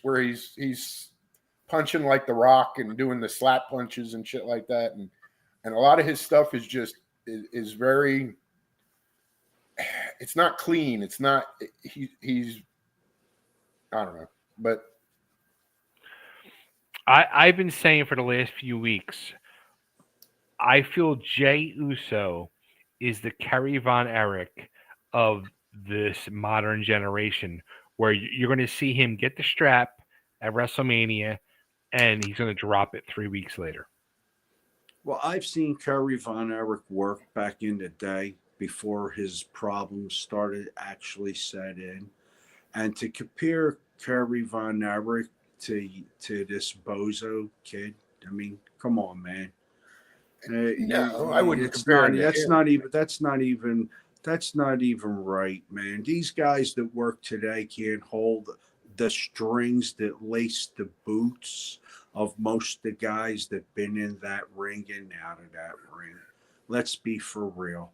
punching like The Rock and doing the slap punches and shit like that, and a lot of his stuff is just is very. It's not clean. It's not. He's. I don't know, but I've been saying for the last few weeks. I feel Jay Uso is the Kerry Von Erich of this modern generation, where you're going to see him get the strap at WrestleMania, and he's going to drop it 3 weeks later. Well, I've seen Kerry Von Erich work back in the day before his problems started actually set in. And to compare Kerry Von Erich to this bozo kid, I mean, come on, man. No, I wouldn't compare him. That's not even right, man. These guys that work today can't hold the strings that lace the boots of most of the guys that've been in that ring and out of that ring. Let's be for real.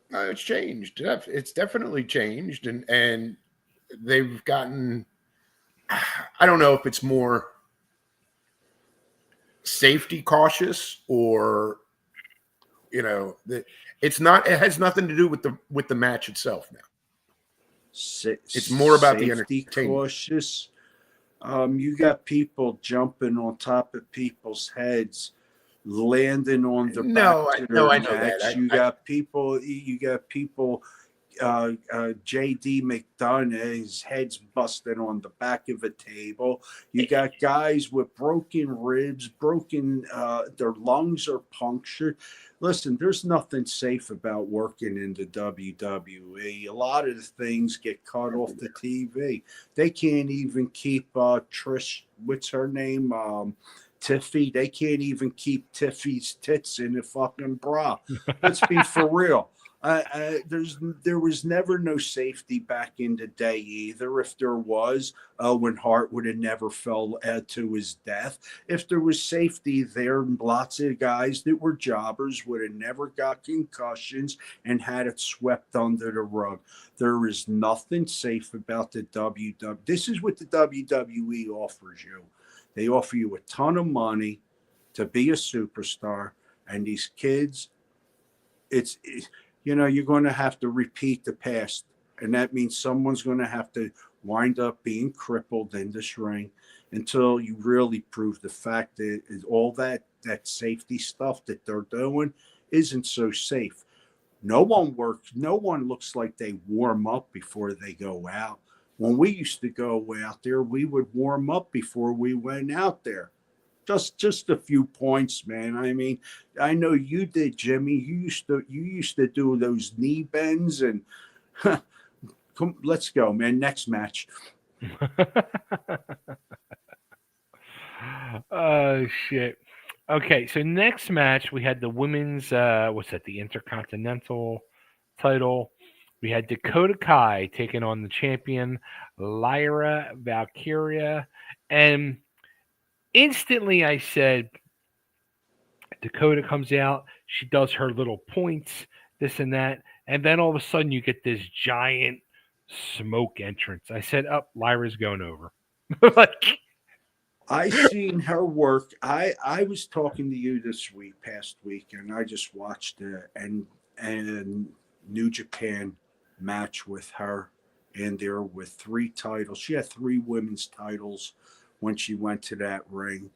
It's changed. It's definitely changed, and they've gotten. I don't know if it's more safety cautious or, you know, it's not. It has nothing to do with the match itself now. It's more about the entertainment. Cautious. You got people jumping on top of people's heads, landing on the back of their necks. You got people. JD McDonough, his head's busted on the back of a table. You got guys with broken ribs, their lungs are punctured. Listen, there's nothing safe about working in the WWE. A lot of the things get cut off the TV. They can't even keep Trish, what's her name? Tiffy. They can't even keep Tiffy's tits in a fucking bra. Let's be for real. There was never no safety back in the day either. If there was, Owen Hart would have never fell to his death. If there was safety there, lots of guys that were jobbers would have never got concussions and had it swept under the rug. There is nothing safe about the WWE. This is what the WWE offers you. They offer you a ton of money to be a superstar, and these kids, it's you're going to have to repeat the past. And that means someone's going to have to wind up being crippled in this ring until you really prove the fact that all that safety stuff that they're doing isn't so safe. No one works. No one looks like they warm up before they go out. When we used to go out there, we would warm up before we went out there. Just a few points, man. I mean, I know you did, Jimmy. You used to do those knee bends and come, let's go, man. Next match. Oh shit. Okay, so next match we had the women's what's that, the Intercontinental title. We had Dakota Kai taking on the champion Lyra Valkyria, and instantly I said Dakota comes out, she does her little points, this and that, and then all of a sudden you get this giant smoke entrance. I said, "Up, Lyra's going over." Like, I seen her work. I was talking to you past week, and I just watched and New Japan match with her in there with 3 titles. She had 3 women's titles when she went to that ring,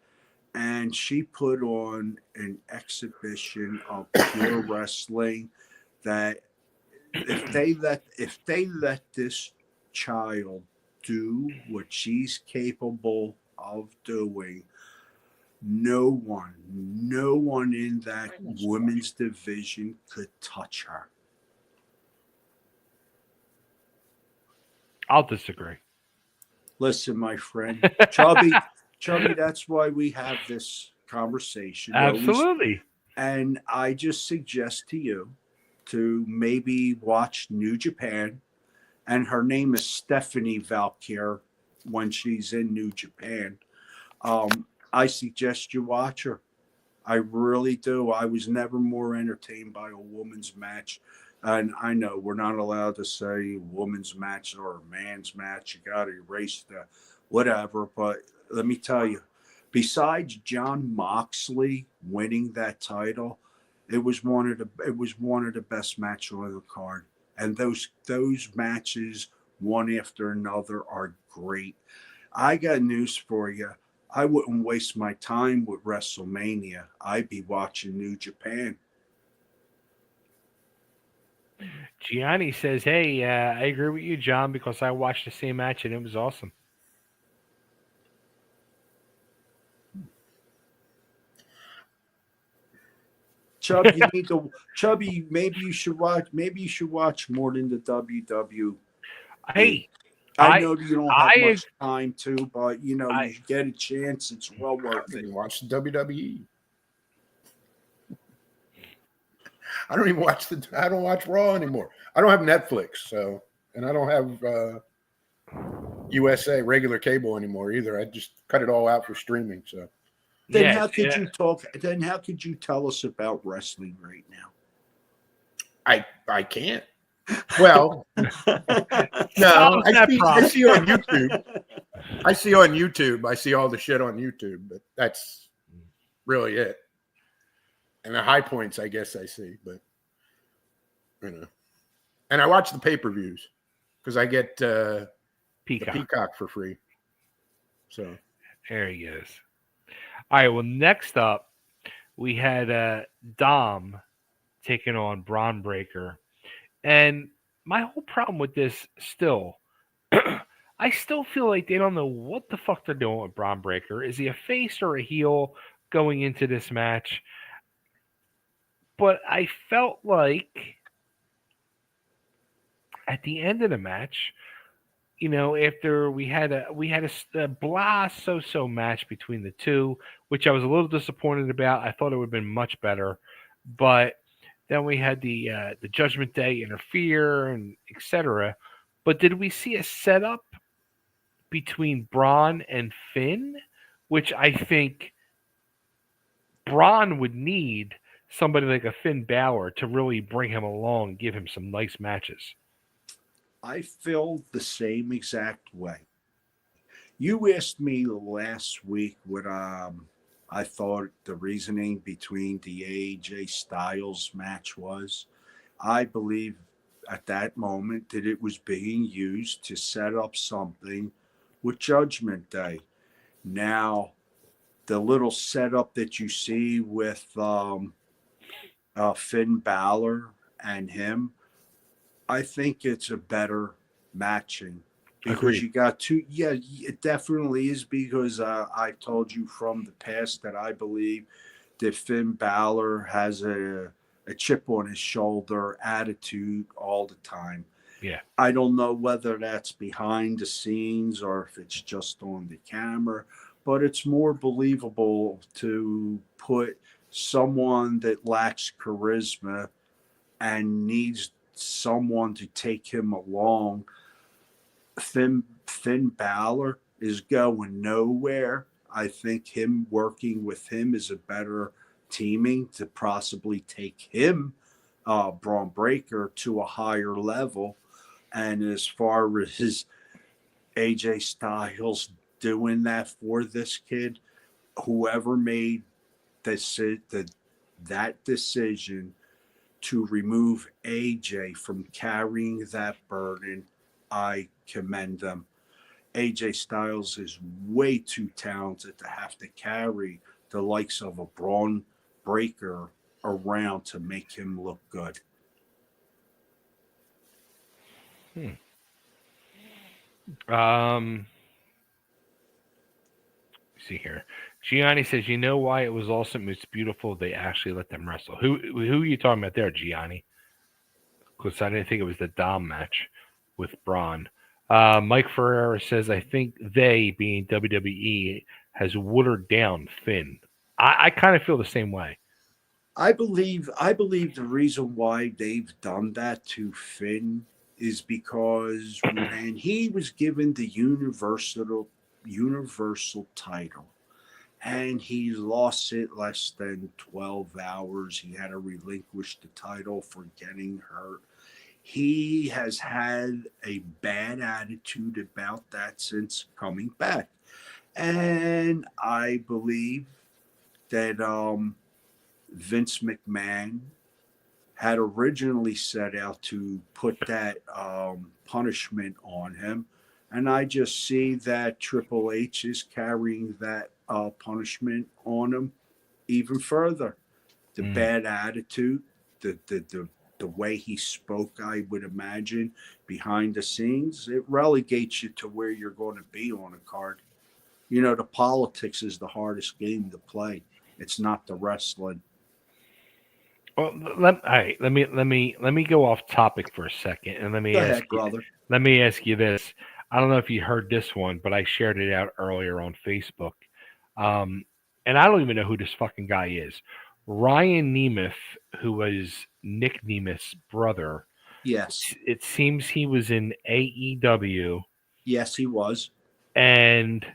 and she put on an exhibition of pure wrestling that if they let this child do what she's capable of doing, no one in that women's division could touch her. I'll disagree. Listen, my friend, Chubby, that's why we have this conversation. Absolutely. And I just suggest to you to maybe watch New Japan, and her name is Stephanie Valkyr when she's in New Japan. I suggest you watch her. I really do. I was never more entertained by a woman's match. And I know we're not allowed to say woman's match or a man's match. You got to erase the whatever. But let me tell you, besides John Moxley winning that title, it was one of the best matches on the card. And those matches, one after another, are great. I got news for you. I wouldn't waste my time with WrestleMania. I'd be watching New Japan. Gianni says, "Hey, I agree with you, John, because I watched the same match and it was awesome." Chubby, maybe you should watch more than the WWE. Hey, I know you don't have much time to, but you get a chance. It's well worth it. Watch the WWE. I don't even watch I don't watch Raw anymore. I don't have Netflix, so, and I don't have USA regular cable anymore either. I just cut it all out for streaming. So then how could you talk? Then how could you tell us about wrestling right now? I can't. Well, no, I see on YouTube. I see on YouTube. I see all the shit on YouTube, but that's really it. And the high points, I guess I see, but and I watch the pay-per-views because I get the Peacock for free. So there he is. All right. Well, next up, we had Dom taking on Braun Breaker, and my whole problem with this still, I still feel like they don't know what the fuck they're doing with Braun Breaker. Is he a face or a heel going into this match? But I felt like at the end of the match, after we had a blah so match between the two, which I was a little disappointed about. I thought it would have been much better, but Then we had the Judgment Day interfere and etc. But did we see a setup between Braun and Finn, which I think Braun would need somebody like a Finn Balor to really bring him along, give him some nice matches. I feel the same exact way. You asked me last week what I thought the reasoning between the AJ Styles match was. I believe at that moment that it was being used to set up something with Judgment Day. Now, the little setup that you see with Finn Balor and him, I think it's a better matching because Agreed. you got two. Yeah, it definitely is because I told you from the past that I believe that Finn Balor has a chip on his shoulder attitude all the time. Yeah. I don't know whether that's behind the scenes or if it's just on the camera, but it's more believable to put someone that lacks charisma and needs someone to take him along. Finn Balor is going nowhere. I think him working with him is a better teaming to possibly take him, Braun Breaker, to a higher level. And as far as AJ Styles doing that for this kid, whoever made that decision to remove AJ from carrying that burden, I commend them. AJ Styles is way too talented to have to carry the likes of a Braun Breaker around to make him look good. See here. Gianni says, "You know why it was awesome? It's beautiful. They actually let them wrestle." Who are you talking about there, Gianni? Because I didn't think it was the Dom match with Braun. Mike Ferreira says, "I think they, being WWE, has watered down Finn." I kind of feel the same way. I believe the reason why they've done that to Finn is because when he was given the universal title and he lost it less than 12 hours, he had to relinquish the title for getting hurt. He has had a bad attitude about that since coming back. And I believe that Vince McMahon had originally set out to put that punishment on him. And I just see that Triple H is carrying that punishment on him even further. The bad attitude, the way he spoke, I would imagine, behind the scenes, it relegates you to where you're going to be on a card. You know, the politics is the hardest game to play. It's not the wrestling. Well, all right. Let me go off topic for a second, and let me Go ask ahead, you. brother. Let me ask you this. I don't know if you heard this one, but I shared it out earlier on Facebook. And I don't even know who this fucking guy is. Ryan Nemeth, who was Nick Nemeth's brother. Yes. It seems he was in AEW, Yes, he was. and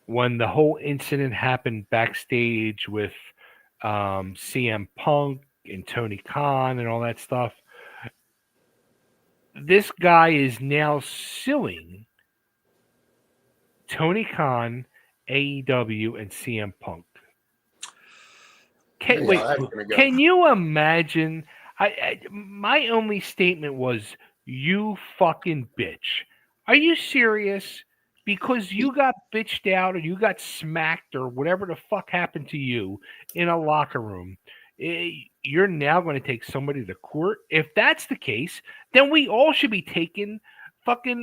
when the whole incident happened backstage with CM Punk and Tony Khan and all that stuff, this guy is now suing Tony Khan, AEW, and CM Punk. Wait, can you imagine? My only statement was, "You fucking bitch." Are you serious? Because you got bitched out or you got smacked or whatever the fuck happened to you in a locker room, you're now going to take somebody to court? If that's the case, then we all should be taking fucking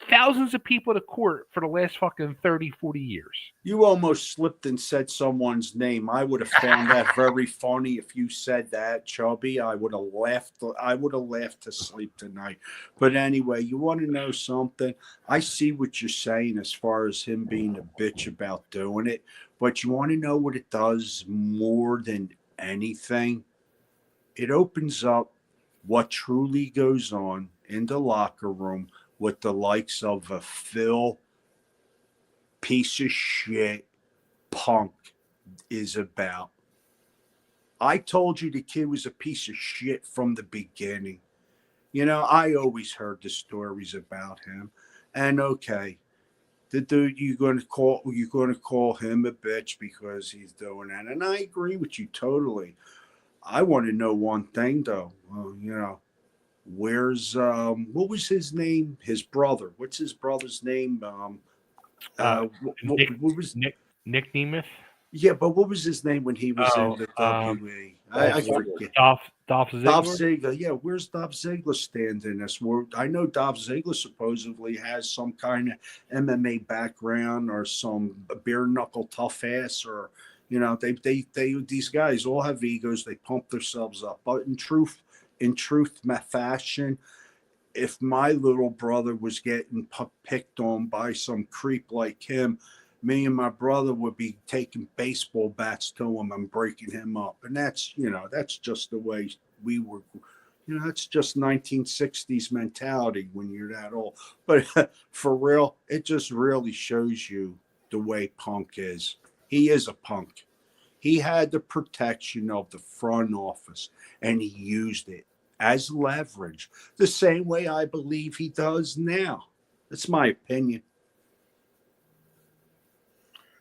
thousands of people to court for the last fucking 30, 40 years. You almost slipped and said someone's name. I would have found that very funny if you said that, Chubby. I would have laughed. I would have laughed to sleep tonight. But anyway, you want to know something? I see what you're saying as far as him being a bitch about doing it. But you want to know what it does more than anything? it opens up what truly goes on in the locker room with the likes of a Phil piece of shit Punk is about. I told you the kid was a piece of shit from the beginning. You know, I always heard the stories about him. And okay, the dude you're going to call him a bitch because he's doing that. And I agree with you totally. I want to know one thing though. You know, where's what was his name? His brother. What's his brother's name? What was Nick Nemeth? Yeah, but what was his name when he was in the WWE? I forget. Dolph Ziggler. Dolph Ziggler. Yeah, where's Dolph Ziggler stand in this? I know Dolph Ziggler supposedly has some kind of MMA background or some bare knuckle tough ass, or you know, they these guys all have egos. They pump themselves up. But in truth, fashion, if my little brother was getting picked on by some creep like him, me and my brother would be taking baseball bats to him and breaking him up. And that's, you know, that's just the way we were, you know, that's just 1960s mentality when you're that old. But for real, it just really shows you the way Punk is. He is a punk. He had the protection of the front office and he used it as leverage the same way I believe he does now. That's my opinion.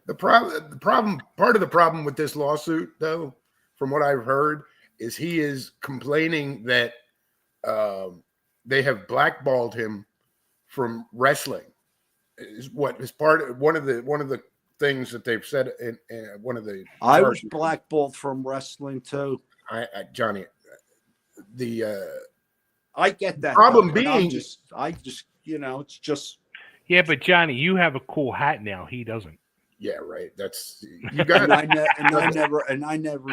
The problem, part of the problem with this lawsuit, though, from what I've heard, is he is complaining that they have blackballed him from wrestling. Is what is one of the things that they've said in one of the. I was blackballed from wrestling too. Johnny, I get that. Problem being, I just, you know, it's just. Yeah, but Johnny, you have a cool hat now. He doesn't. Yeah, right. That's you got. I never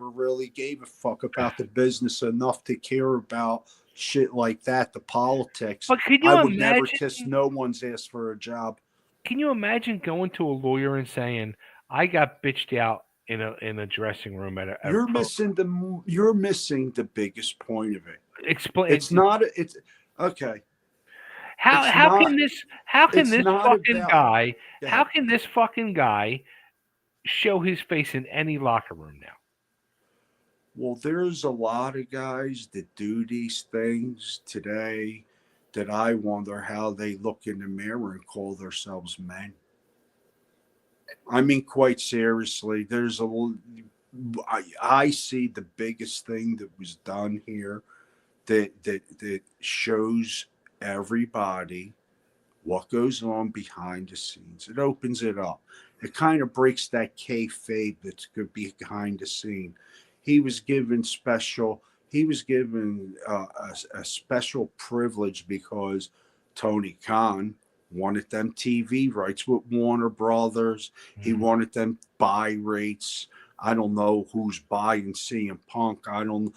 really gave a fuck about the business enough to care about shit like that, the politics. But could you I would imagine, never kiss no one's ass for a job. Can you imagine going to a lawyer and saying, "I got bitched out in a dressing room at a"? You're missing the biggest point of it. Explain. It's not. It's okay. How can this fucking guy show his face in any locker room now? Well, there's a lot of guys that do these things today that I wonder how they look in the mirror and call themselves men. I mean, quite seriously, I see the biggest thing that was done here that shows everybody what goes on behind the scenes. It opens it up. It kind of breaks that kayfabe that's good behind the scene. He was given a special privilege because Tony Khan wanted them TV rights with Warner Brothers. He wanted them buy rates. I don't know who's buying CM Punk. I'm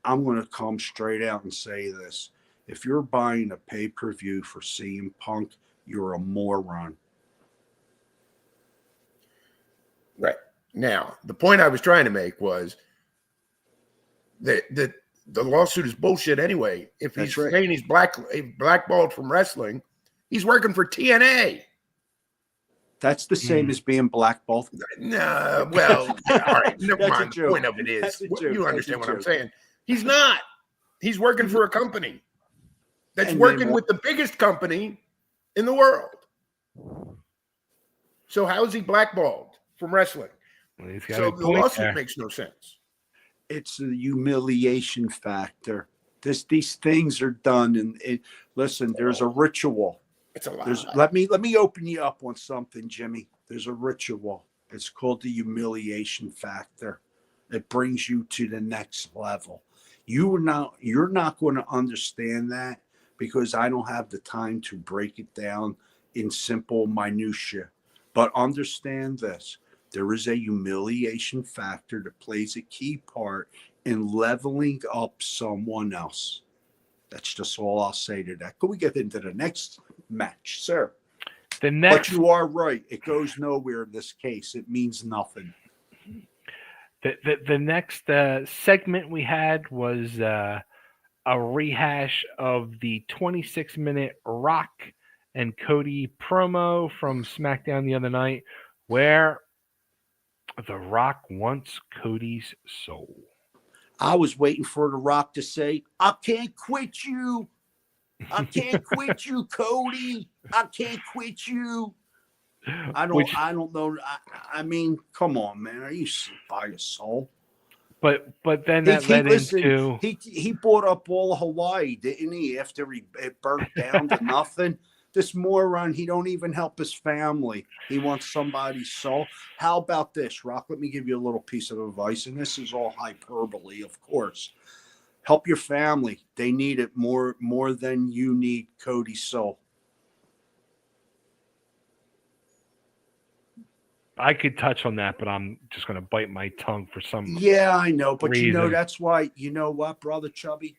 going to come straight out and say this. If you're buying a pay-per-view for CM Punk, you're a moron. Right. Now, the point I was trying to make was that the lawsuit is bullshit anyway. If he's saying he's blackballed from wrestling, he's working for TNA. That's the same as being blackballed. No, well, all right. Never mind. The point of it is, you understand what I'm saying. He's not. He's working for a company that's working with the biggest company in the world. So how is he blackballed from wrestling? Well, so the lawsuit makes no sense. It's the humiliation factor. These things are done, and listen, there's a ritual. It's a lot. Let me open you up on something, Jimmy. There's a ritual. It's called the humiliation factor. It brings you to the next level. You're not going to understand that because I don't have the time to break it down in simple minutia. But understand this. There is a humiliation factor that plays a key part in leveling up someone else. That's just all I'll say to that. Can we get into the next match, sir? But you are right. It goes nowhere in this case. It means nothing. The next segment we had was a rehash of the 26-minute Rock and Cody promo from SmackDown the other night, where The Rock wants Cody's soul. I was waiting for The Rock to say, "I can't quit you. I can't quit you, Cody. I can't quit you." I don't know. I mean, come on, man. Are you sick by your soul? But then that led into he bought up all of Hawaii, didn't he? After it burnt down to nothing. This moron, he don't even help his family. He wants somebody's soul. How about this, Rock? Let me give you a little piece of advice, and this is all hyperbole, of course. Help your family. They need it more than you need Cody's soul. I could touch on that, but I'm just going to bite my tongue for some. Yeah, I know, but reason. That's why. You know what, brother Chubby?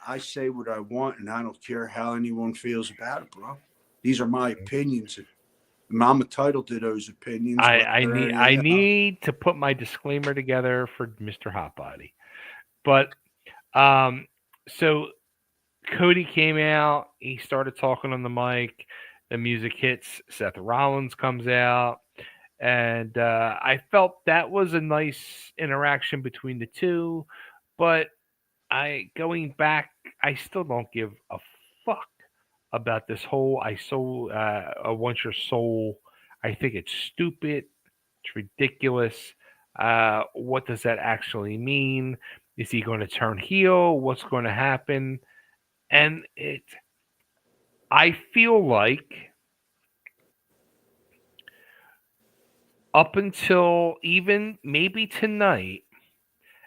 I say what I want, and I don't care how anyone feels about it, bro. These are my opinions. I'm entitled to those opinions. I need to put my disclaimer together for Mr. HotBody. But so Cody came out. He started talking on the mic. The music hits. Seth Rollins comes out. And I felt that was a nice interaction between the two. But going back, I still don't give a fuck about this whole I want your soul. I think it's stupid. It's ridiculous. What does that actually mean? Is he going to turn heel? What's going to happen? And I feel like up until even maybe tonight,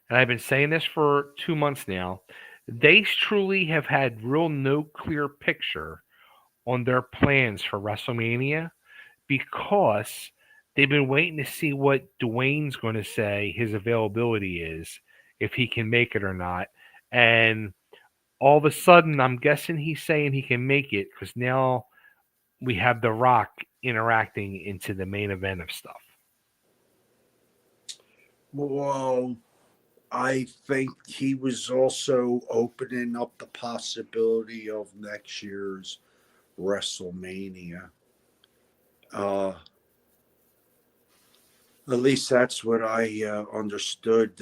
and I've been saying this for 2 months now, they truly have had no clear picture on their plans for WrestleMania because they've been waiting to see what Dwayne's going to say his availability is, if he can make it or not. And all of a sudden, I'm guessing he's saying he can make it because now we have The Rock interacting into the main event of stuff. Well, I think he was also opening up the possibility of next year's WrestleMania. At least that's what I understood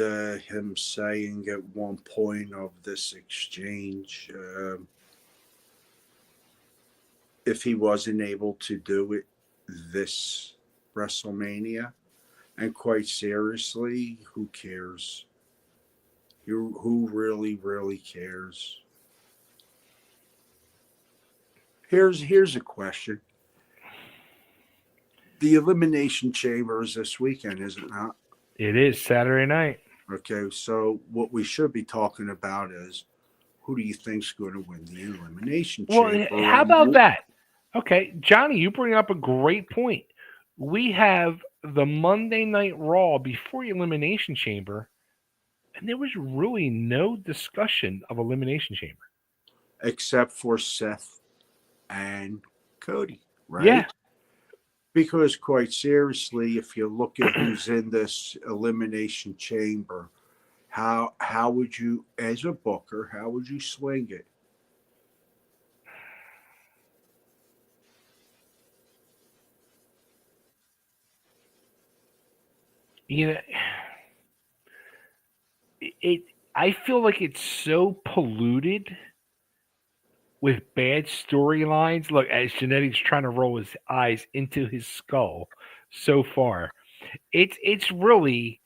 him saying at one point of this exchange. If he wasn't able to do it this WrestleMania, and quite seriously, who cares? Who really cares? Here's a question. The Elimination Chamber is this weekend, is it not? It is Saturday night. Okay, so what we should be talking about is who do you think's going to win the Elimination Chamber? Well, how about that? Okay, Johnny, you bring up a great point. We have the Monday Night Raw before Elimination Chamber, and there was really no discussion of Elimination Chamber. Except for Seth and Cody, right? Yeah. Because quite seriously, if you look at who's in this Elimination Chamber, how would you, as a booker, how would you swing it? You know, I feel like it's so polluted with bad storylines. Look, as Genetics trying to roll his eyes into his skull so far, it's really,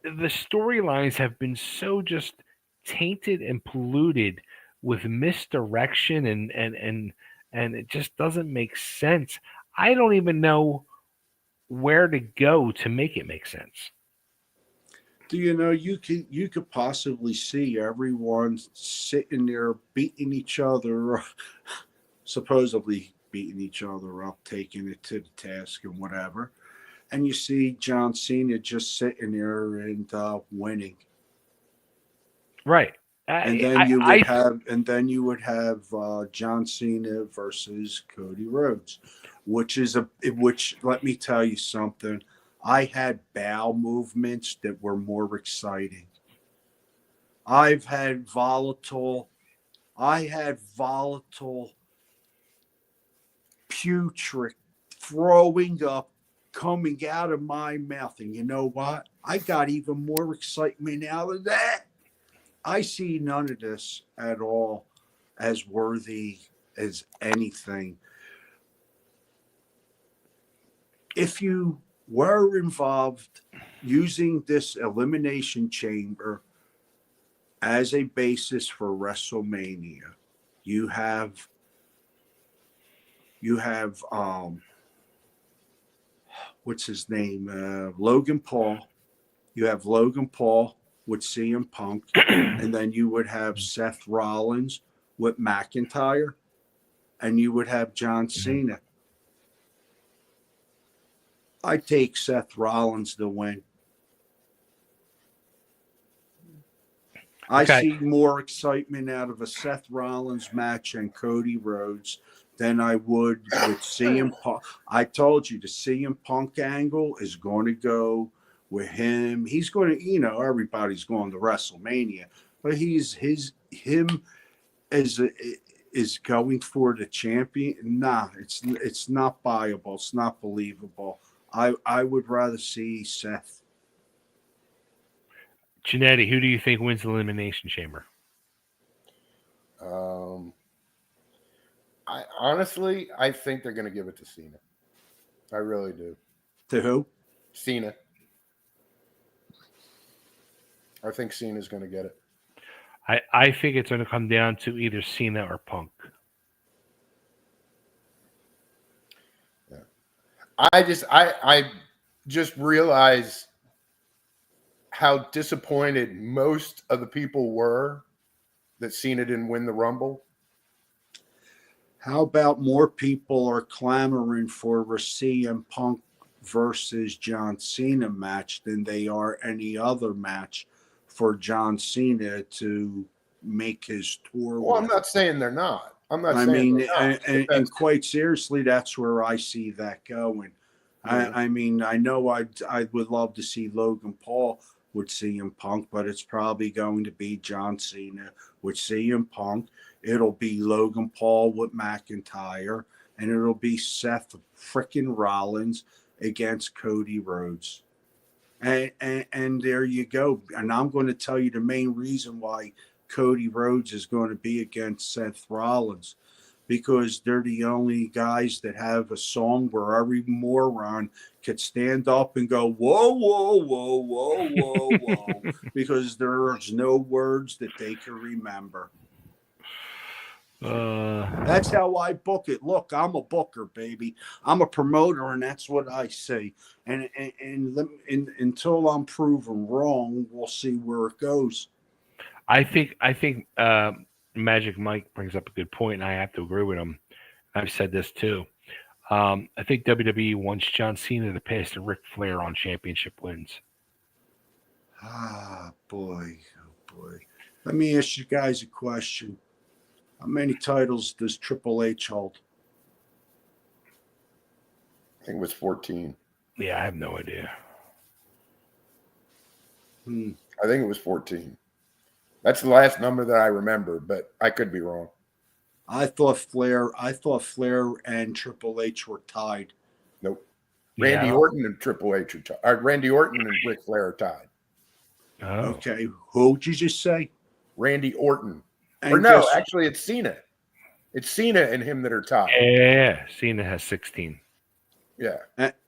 the storylines have been so just tainted and polluted with misdirection and it just doesn't make sense. I don't even know where to go to make it make sense. Do you know you could possibly see everyone sitting there beating each other, supposedly beating each other up, taking it to the task and whatever, and you see John Cena just sitting there and winning. Right. And then you would have John Cena versus Cody Rhodes, which let me tell you something. I had bowel movements that were more exciting. I had volatile, putrid, throwing up, coming out of my mouth. And you know what? I got even more excitement out of that. I see none of this at all as worthy as anything. If you were involved using this elimination chamber as a basis for WrestleMania, you have what's his name? Logan Paul. You have Logan Paul with CM Punk, and then you would have Seth Rollins with McIntyre, and you would have John Cena. I take Seth Rollins to win. I see more excitement out of a Seth Rollins match and Cody Rhodes than I would with CM Punk. I told you the CM Punk angle is going to go with him. He's going to, everybody's going to WrestleMania, but him is going for the champion. Nah, it's not viable. It's not believable. I would rather see Seth. Janetti, who do you think wins the Elimination Chamber? I think they're going to give it to Cena. I really do. To who? Cena. I think Cena's going to get it. I think it's going to come down to either Cena or Punk. Yeah. I just realized how disappointed most of the people were that Cena didn't win the Rumble. How about more people are clamoring for a CM Punk versus John Cena match than they are any other match for John Cena to make his tour? Well, I'm not saying they're not. And quite seriously, that's where I see that going. Yeah. I know I would love to see Logan Paul with CM Punk, but it's probably going to be John Cena with CM Punk. It'll be Logan Paul with McIntyre, and it'll be Seth frickin' Rollins against Cody Rhodes. And there you go. And I'm going to tell you the main reason why Cody Rhodes is going to be against Seth Rollins, because they're the only guys that have a song where every moron could stand up and go, whoa, whoa, whoa, whoa, whoa, whoa, because there's no words that they can remember. That's how I book it. Look, I'm a booker, baby. I'm a promoter, and that's what I say. And until I'm proven wrong, we'll see where it goes. I think Magic Mike brings up a good point, and I have to agree with him. I've said this too. I think WWE wants John Cena to pass to Ric Flair on championship wins. Ah, boy. Oh, boy. Let me ask you guys a question. How many titles does Triple H hold? I think it was 14. Yeah, I have no idea. I think it was 14. That's the last number that I remember, but I could be wrong. I thought Flair and Triple H were tied. Nope. Randy Orton and Triple H are tied. Randy Orton and Ric Flair are tied. Oh. Okay. Who did you just say? Randy Orton. Or no, actually, it's Cena. It's Cena and him that are tied. Yeah, Cena has 16. Yeah.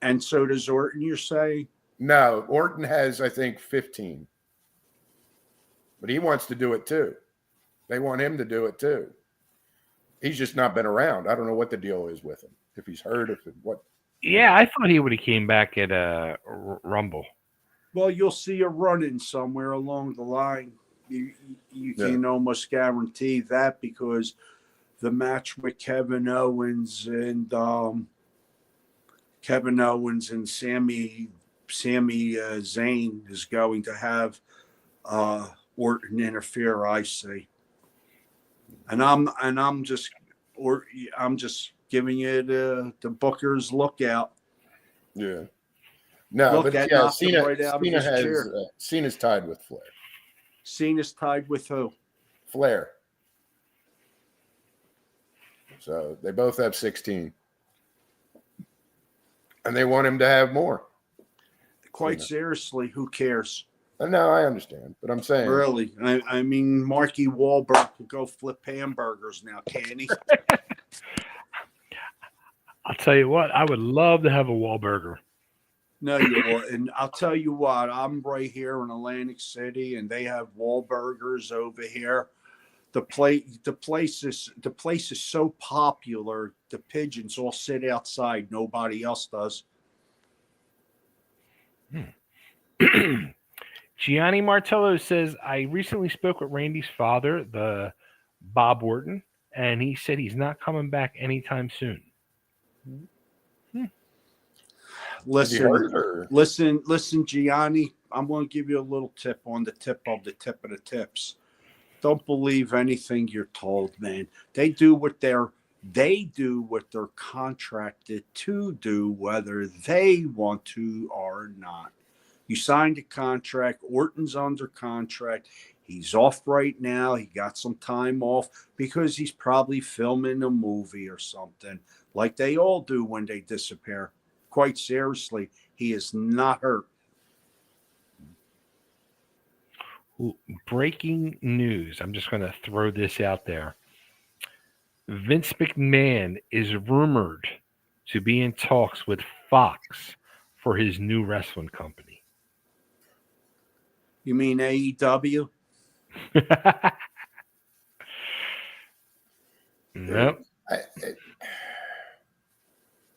And so does Orton, you're saying? No, Orton has, I think, 15. But he wants to do it too. They want him to do it too. He's just not been around. I don't know what the deal is with him. If he's hurt, what. Yeah, I thought he would have came back at a Rumble. Well, you'll see a run-in somewhere along the line. You can almost guarantee that, because the match with Kevin Owens and Sami Zayn is going to have Orton interfere, I see. And I'm just giving you the Booker's lookout. Yeah. No, Look, but that yeah, knocked him Cena, right out of Cena his has chair. Cena's tied with Flair. Cena's tied with who? Flair. So they both have 16. And they want him to have more. Quite Cena. seriously, who cares? No, I understand, but I'm saying Really? I mean, Marky Wahlberg could go flip hamburgers now, can he? I'll tell you what, I would love to have a Wahlburger. No, you wouldn't. I'll tell you what, I'm right here in Atlantic City, and they have Wahlburgers over here. The place is so popular. The pigeons all sit outside. Nobody else does. Gianni Martello says, I recently spoke with Randy's father, the Bob Orton, and he said he's not coming back anytime soon. Listen, Gianni. I'm going to give you a little tip on the tip of the tips. Don't believe anything you're told, man. They do what they're contracted to do, whether they want to or not. You signed a contract. Orton's under contract. He's off right now. He got some time off because he's probably filming a movie or something, like they all do when they disappear. Quite seriously, he is not hurt. Breaking news. I'm just going to throw this out there. Vince McMahon is rumored to be in talks with Fox for his new wrestling company. You mean AEW? Nope.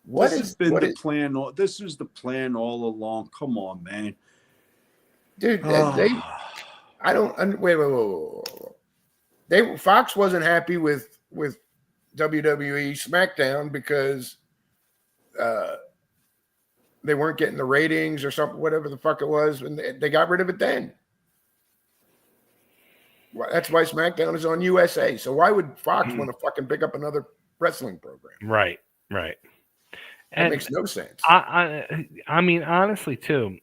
This has been the plan. This was the plan all along. Come on, man. Dude, I don't wait. Fox wasn't happy with WWE SmackDown because they weren't getting the ratings or something, whatever the fuck it was, and they got rid of it then. That's why SmackDown is on USA. So why would Fox want to fucking pick up another wrestling program? Right. That makes no sense. I mean, honestly, too,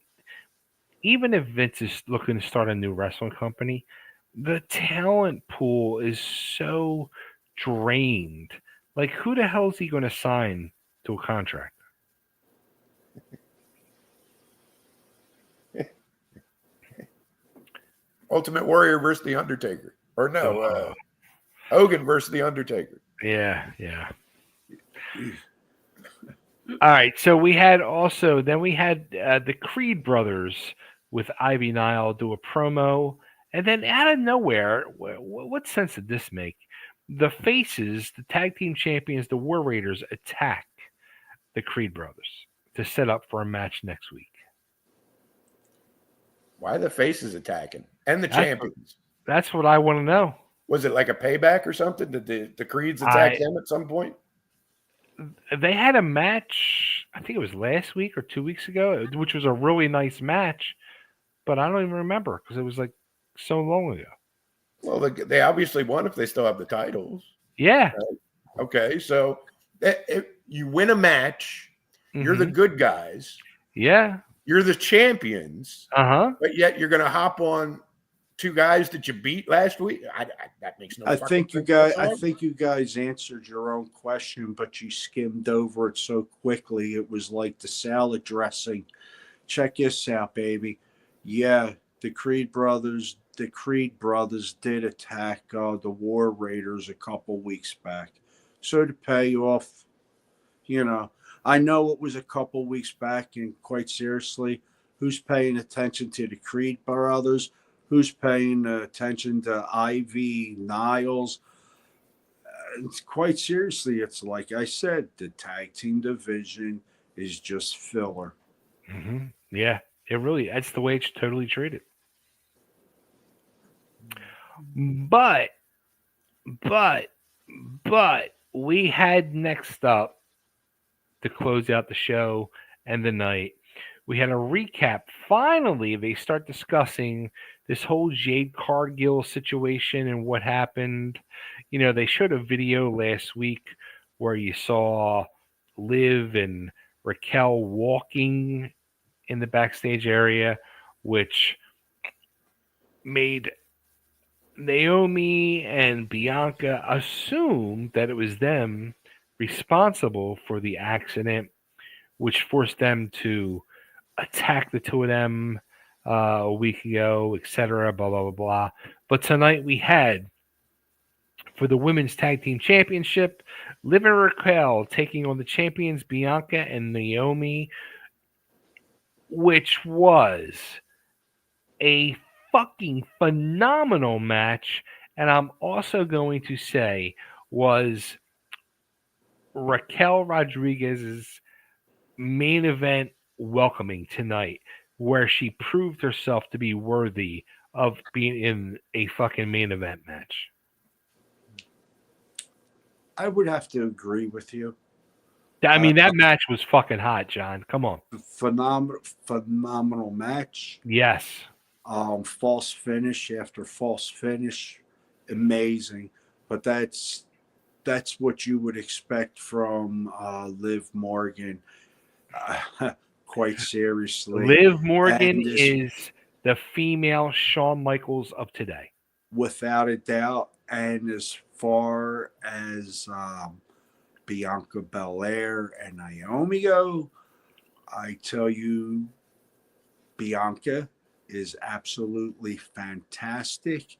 even if Vince is looking to start a new wrestling company, the talent pool is so drained. Like, who the hell is he going to sign to a contract? Ultimate Warrior versus The Undertaker. Or no, Hogan versus The Undertaker. Yeah. All right, so we had the Creed brothers with Ivy Nile do a promo, and then out of nowhere, what sense did this make? The faces, the tag team champions, the War Raiders, attack the Creed brothers to set up for a match next week. Why are the faces attacking? And the champions. That's what I want to know. Was it like a payback or something? Did the Creeds attack them at some point? They had a match, I think it was last week or 2 weeks ago, which was a really nice match, but I don't even remember because it was like so long ago. Well, they obviously won if they still have the titles. Yeah. Right? Okay, so if you win a match, you're the good guys. Yeah. You're the champions. But yet you're going to hop on two guys that you beat last week. That makes no sense. I think you guys answered your own question, but you skimmed over it so quickly. It was like the salad dressing. Check this out, baby. Yeah, the Creed brothers did attack the War Raiders a couple weeks back. So to pay off, I know it was a couple weeks back, and quite seriously, who's paying attention to the Creed brothers? Who's paying attention to Ivy Niles? Quite seriously, it's like I said, the tag team division is just filler. Yeah, that's the way it's totally treated. But we had next up to close out the show and the night. We had a recap. Finally, they start discussing this whole Jade Cargill situation and what happened. They showed a video last week where you saw Liv and Raquel walking in the backstage area, which made Naomi and Bianca assume that it was them responsible for the accident, which forced them to attack the two of them a week ago, etc. Blah blah blah blah. But tonight we had for the women's tag team championship, Liv and Raquel taking on the champions Bianca and Naomi, which was a fucking phenomenal match. And I'm also going to say was Raquel Rodriguez's main event welcoming tonight, where she proved herself to be worthy of being in a fucking main event match. I would have to agree with you. I mean, that match was fucking hot, John. Come on. Phenomenal match. Yes. False finish after false finish, amazing. But that's what you would expect from Liv Morgan. Quite seriously, Liv Morgan this, is the female Shawn Michaels of today, without a doubt. And as far as Bianca Belair and Naomi go, I tell you, Bianca is absolutely fantastic.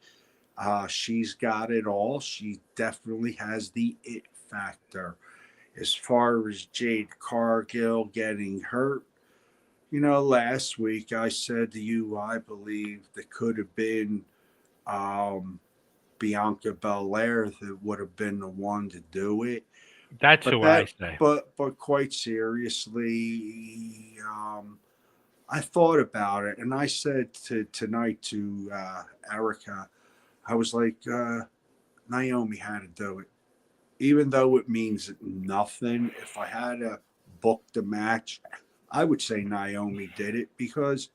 She's got it all. She definitely has the it factor. As far as Jade Cargill getting hurt, last week I said to you, I believe that could have been Bianca Belair that would have been the one to do it. That's who I say. But quite seriously, I thought about it, and I said tonight to Erica, I was like, Naomi had to do it. Even though it means nothing, if I had to book the match, I would say Naomi did it because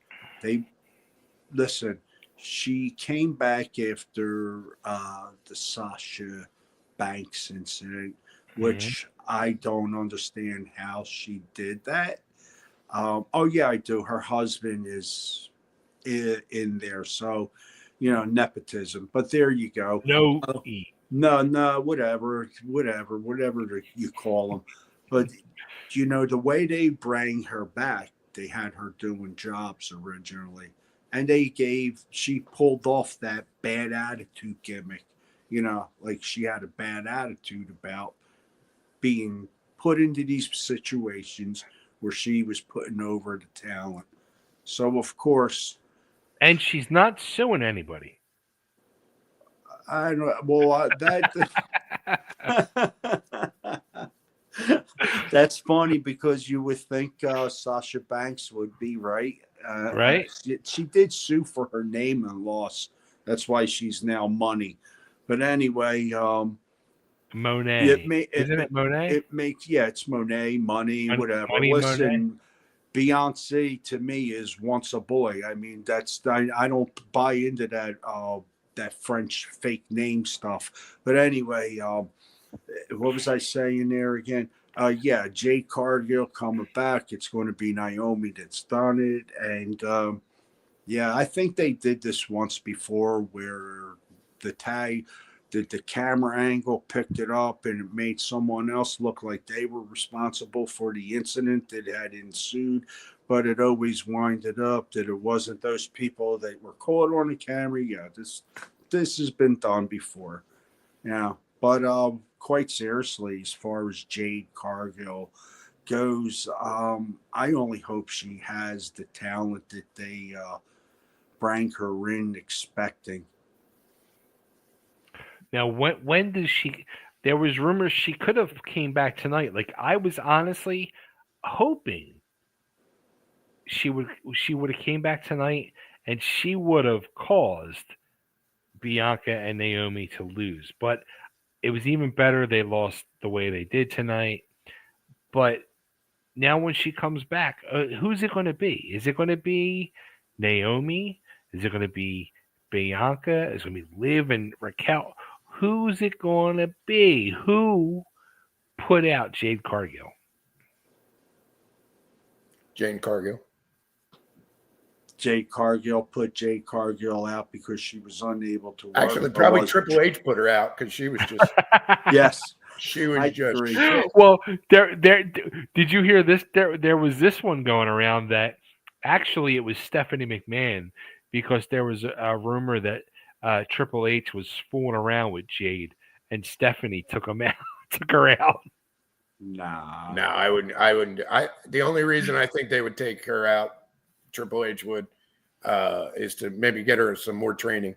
she came back after the Sasha Banks incident, which I don't understand how she did that. Oh, yeah, I do. Her husband is in there. So, nepotism. But there you go. No. No, whatever you call them. But, the way they bring her back, they had her doing jobs originally. And she pulled off that bad attitude gimmick. Like she had a bad attitude about being put into these situations where she was putting over the talent. So, of course. And she's not suing anybody. I don't know. Well, that's funny because you would think Sasha Banks would be right. Right? She did sue for her name and lost. That's why she's now money. But anyway, Monet. Isn't it Monet? It's Monet, money, whatever. Money, Listen, Monet? Beyonce to me is once a boy. I mean, I don't buy into that French fake name stuff. But anyway, what was I saying there again? Jade Cargill coming back. It's going to be Naomi that's done it. And I think they did this once before where the camera angle picked it up and it made someone else look like they were responsible for the incident that had ensued. But it always winded up that it wasn't those people that were caught on the camera. Yeah, this has been done before. Yeah, but quite seriously, as far as Jade Cargill goes, I only hope she has the talent that they bring her in expecting. Now, when does she? There was rumors she could have came back tonight. Like I was honestly hoping she would have came back tonight and she would have caused Bianca and Naomi to lose. But it was even better they lost the way they did tonight. But now when she comes back, who's it going to be? Is it going to be Naomi? Is it going to be Bianca? Is it going to be Liv and Raquel? Who's it going to be? Who put out Jade Cargill? Jane Cargill. Jade Cargill put Jade Cargill out because she was unable to work. Actually, or probably was- Triple H put her out because she was just Yes, she was I just agree. shit. Well, did you hear this? There was this one going around that actually it was Stephanie McMahon because there was a rumor that Triple H was fooling around with Jade and Stephanie took her out. Nah. No, I wouldn't. The only reason I think they would take her out, Triple H would, is to maybe get her some more training.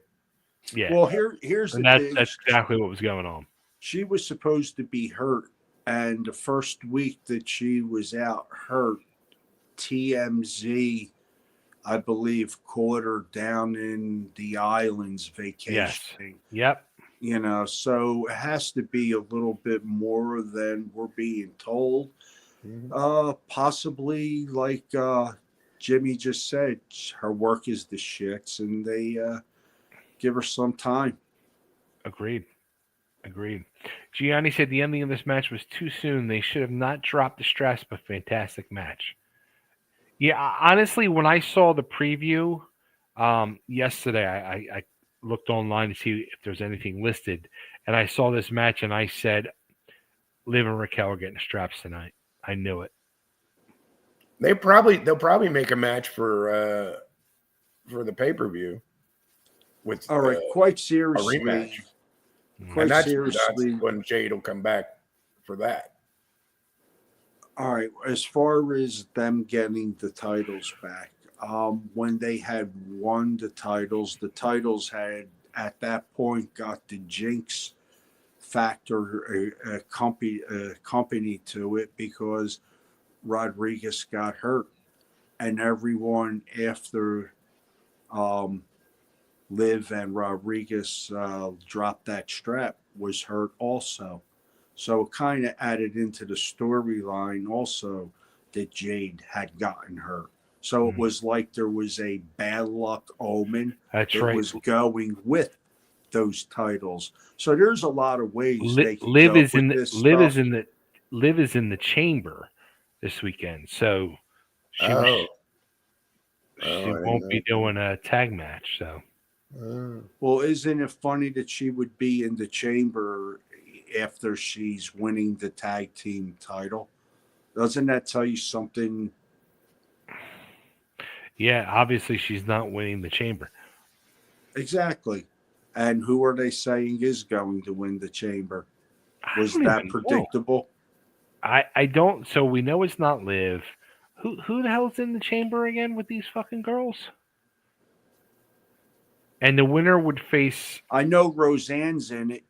Yeah. Well, here's And the that's thing. exactly what was going on. She was supposed to be hurt, and the first week that she was out hurt, TMZ, I believe, caught her down in the islands vacationing. Yep. You know, so it has to be a little bit more than we're being told. Possibly, like Jimmy just said, her work is the shits, and they give her some time. Agreed. Gianni said the ending of this match was too soon. They should have not dropped the stress, but fantastic match. Yeah, honestly, when I saw the preview yesterday, I looked online to see if there's anything listed, and I saw this match, and I said, Liv and Raquel are getting straps tonight. I knew it. They'll probably make a match for the pay-per-view with All right, quite a seriously. rematch. Quite And that's seriously. when Jade will come back for that. All right, as far as them getting the titles back, when they had won the titles had at that point got the jinx factor company to it because Rodriguez got hurt, and everyone after Liv and Rodriguez dropped that strap was hurt also. So it kind of added into the storyline also that Jade had gotten hurt. So it was like there was a bad luck omen That's that right. was going with those titles. So there's a lot of ways they can Liv go is with in this Liv stuff. is in the Liv is in the chamber this weekend, so she I won't didn't be doing a tag match. So know. Well, isn't it funny that she would be in the chamber after she's winning the tag team title? Doesn't that tell you something? yeah, obviously she's not winning the chamber. Exactly. And who are they saying is going to win the chamber? I Was don't that even know. predictable? I don't. So we know it's not Liv. Who the hell's in the chamber again with these fucking girls? And the winner would face. I know Roseanne's in it.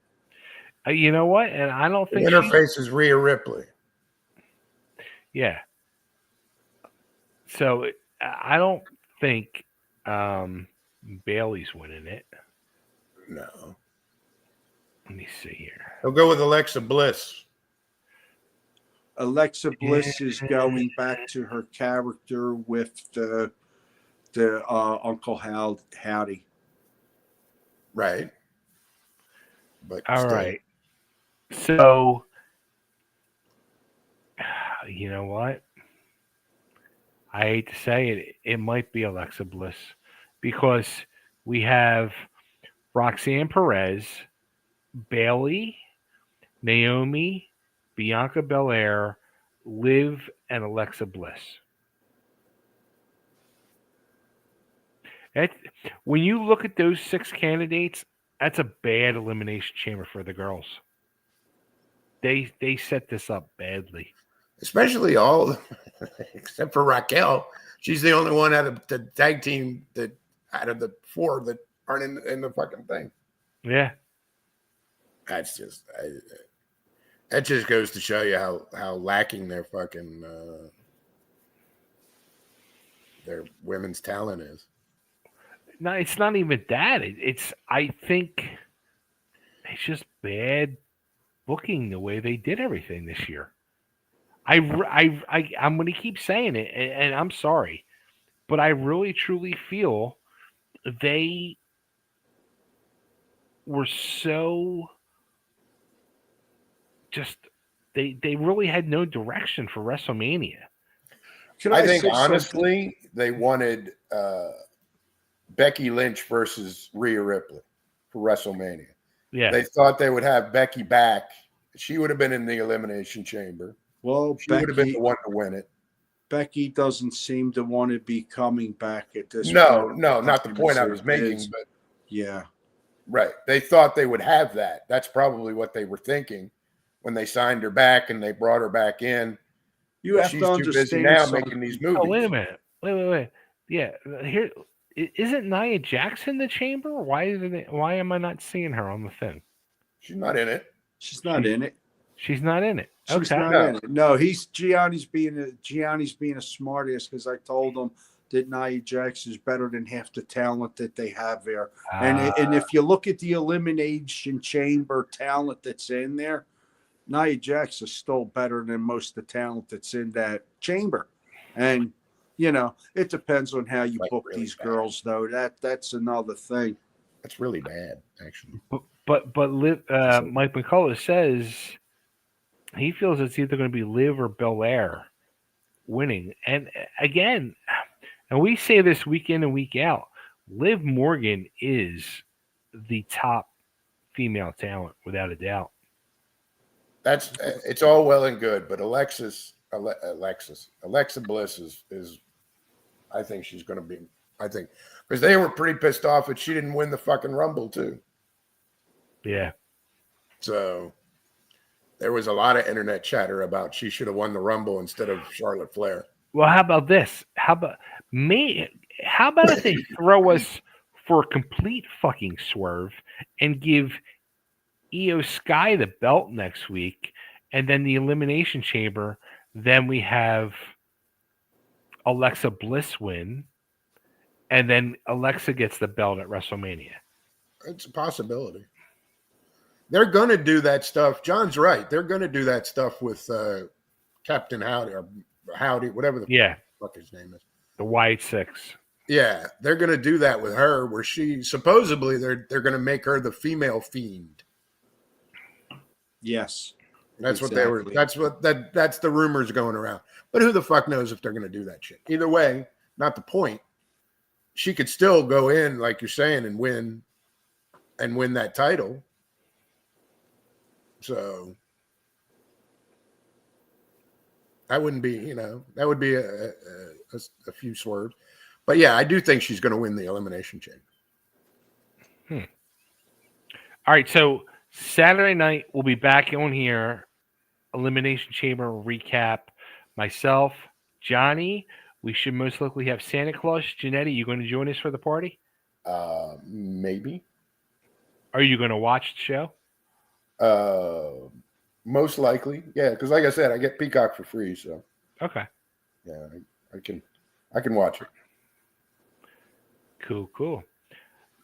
You know what? And I don't The think interface is Rhea Ripley. Yeah. So I don't think Bailey's winning it. No. Let me see here. He'll go with Alexa Bliss. Alexa Bliss is going back to her character with the Uncle Howdy. Right. But All still. right. So, you know what? I hate to say it, it might be Alexa Bliss because we have Roxanne Perez, Bailey, Naomi, Bianca Belair, Liv, and Alexa Bliss. When you look at those 6 candidates, that's a bad elimination chamber for the girls. They set this up badly. Especially all except for Raquel. She's the only one out of the tag team that out of the 4 that aren't in the fucking thing. Yeah. That's just that just goes to show you how lacking their fucking their women's talent is. No, it's not even that. I think it's just bad booking the way they did everything this year. I'm going to keep saying it, and I'm sorry, but I really truly feel they were so just they really had no direction for WrestleMania. Can I think say honestly, they wanted Becky Lynch versus Rhea Ripley for WrestleMania. Yeah. They thought they would have Becky back. She would have been in the Elimination Chamber. Well, She would have been the one to win it. Becky doesn't seem to want to be coming back at this No, point. not the point I was making, but yeah. Right. They thought they would have that. That's probably what they were thinking when they signed her back and they brought her back in. You have She's to too busy understand now something. making these movies. Oh, wait a minute. Wait. Yeah, here isn't Nia Jackson the chamber? Why am I not seeing her on the thing? She's not in it. She's not in it. She's not in it. She's Okay. not in it. No, Gianni's being a smart ass because I told him that Nia Jax is better than half the talent that they have there. And if you look at the Elimination Chamber talent that's in there, Nia Jax is still better than most of the talent that's in that chamber. And you know, it depends on how you book really these bad. girls, though. That's another thing. That's really bad, actually. But Mike McCullough says he feels it's either going to be Liv or Belair winning. And again, and we say this week in and week out, Liv Morgan is the top female talent without a doubt. It's all well and good, but Alexa Bliss is I think she's going to be. I think because they were pretty pissed off that she didn't win the fucking Rumble too. Yeah. So there was a lot of internet chatter about she should have won the Rumble instead of Charlotte Flair. Well, how about this? How about if they throw us for a complete fucking swerve and give Io Sky the belt next week, and then the Elimination Chamber, then we have Alexa Bliss win, and then Alexa gets the belt at WrestleMania. It's a possibility. They're going to do that stuff. John's right. They're going to do that stuff with Captain Howdy or Howdy, whatever the fuck his name is. The White Six. Yeah, they're going to do that with her, where she supposedly they're going to make her the female fiend. Yes, that's exactly. That's the rumors going around. But who the fuck knows if they're going to do that shit? Either way, not the point. She could still go in, like you're saying, and win that title. So that wouldn't be, that would be a few swerves. But yeah, I do think she's going to win the Elimination Chamber. All right, so Saturday night we'll be back on here. Elimination Chamber recap. Myself, Johnny. We should most likely have Santa Claus. Janetti, you going to join us for the party? Maybe. Are you going to watch the show? Most likely, yeah. Because like I said, I get Peacock for free, so okay. Yeah, I can watch it. Cool.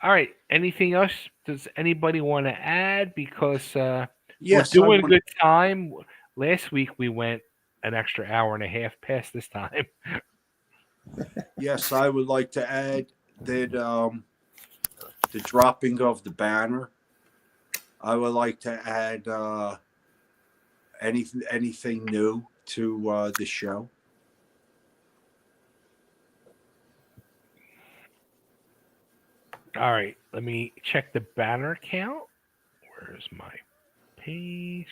All right. Anything else? Does anybody want to add? Because yes, we're doing a good time. Last week we went an extra hour and a half past this time. Yes, I would like to add that the dropping of the banner. I would like to add anything new to the show. All right, let me check the banner count. Where's my page?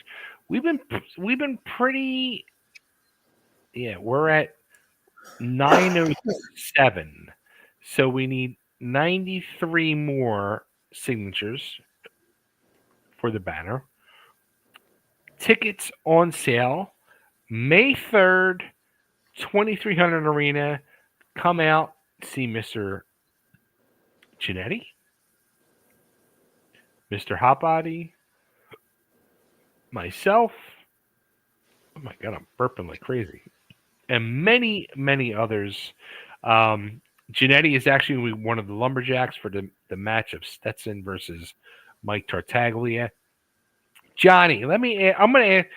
We've been pretty. Yeah, we're at 907. So we need 93 more signatures for the banner. Tickets on sale May 3rd, 2300 Arena. Come out, see Mr. Janetti, Mr. Hotbody, myself. Oh my God, I'm burping like crazy. And many, many others. Janetti is actually one of the lumberjacks for the match of Stetson versus Mike Tartaglia. Johnny, I'm going to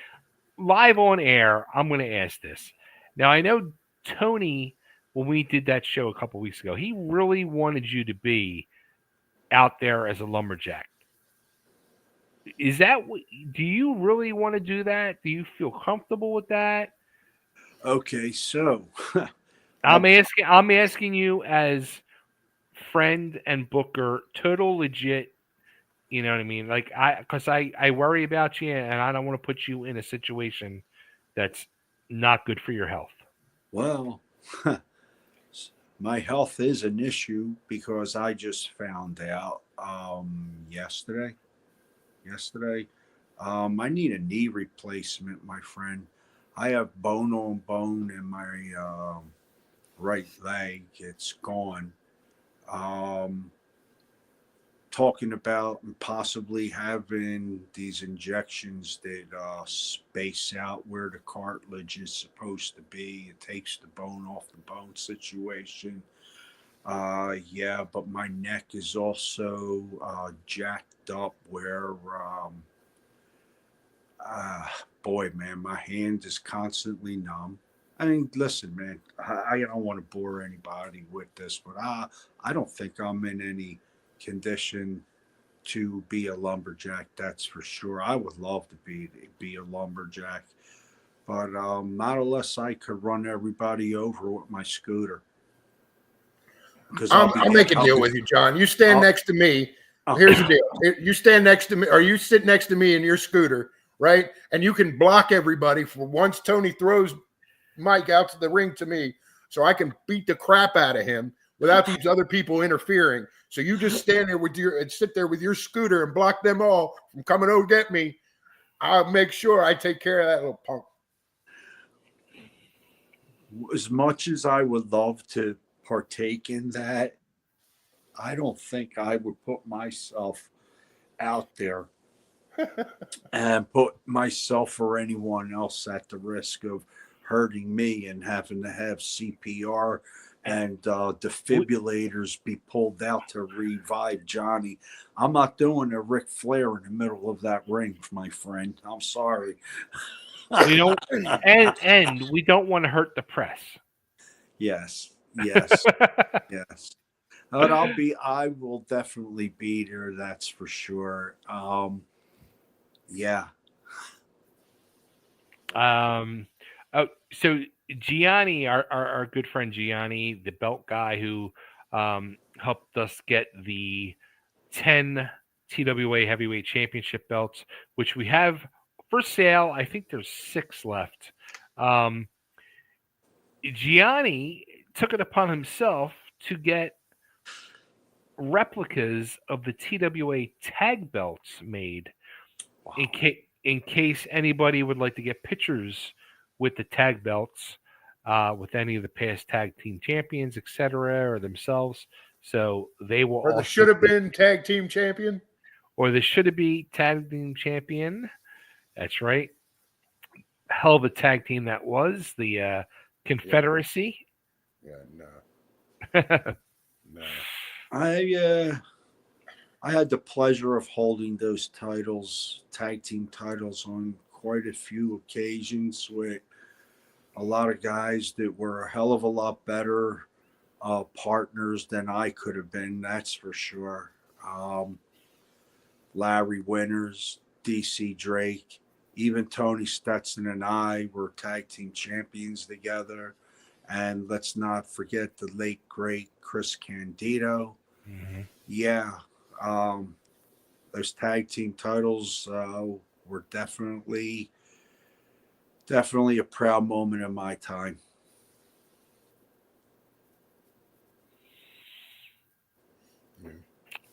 live on air. I'm going to ask this. Now, I know Tony, when we did that show a couple weeks ago, he really wanted you to be out there as a lumberjack. Is that, do you really want to do that? Do you feel comfortable with that? Okay, so I'm asking you as friend and booker, total legit. You know what I mean? Like because I worry about you, and I don't want to put you in a situation that's not good for your health. Well, my health is an issue because I just found out yesterday. I need a knee replacement, my friend. I have bone on bone in my right leg. It's gone. Um, Talking about possibly having these injections that space out where the cartilage is supposed to be. It takes the bone off the bone situation. Yeah, but my neck is also jacked up where, boy, man, my hand is constantly numb. I mean, listen, man, I don't want to bore anybody with this, but I don't think I'm in any condition to be a lumberjack. That's for sure. I would love to be a lumberjack, but not unless I could run everybody over with my scooter. Because I'll make a deal with you, John. You stand next to me. Here's the deal. You stand next to me, or you sit next to me in your scooter, right? And you can block everybody for once Tony throws Mike out to the ring to me, so I can beat the crap out of him without these other people interfering. So you just stand there and sit there with your scooter and block them all from coming over to get me. I'll make sure I take care of that little punk. As much as I would love to partake in that, I don't think I would put myself out there and put myself or anyone else at the risk of hurting me and having to have CPR and defibrillators be pulled out to revive Johnny. I'm not doing a Ric Flair in the middle of that ring, my friend. I'm sorry. We don't, and we don't want to hurt the press. Yes. Yes. But I will definitely be there. That's for sure. Yeah. So Gianni, our good friend Gianni, the belt guy who helped us get the 10 TWA heavyweight championship belts, which we have for sale. I think there's 6 left. Gianni took it upon himself to get replicas of the TWA tag belts made. Wow. In case anybody would like to get pictures with the tag belts, with any of the past tag team champions, etc., or themselves. So they will. Or the should have been tag team champion. Or the should have been tag team champion. That's right. Hell of a tag team that was the Confederacy. Yeah, no. I had the pleasure of holding those titles, tag team titles, on quite a few occasions with a lot of guys that were a hell of a lot better partners than I could have been. That's for sure. Larry Winters, DC Drake, even Tony Stetson and I were tag team champions together. And let's not forget the late, great Chris Candido. Mm-hmm. Yeah. Those tag team titles were definitely a proud moment in my time.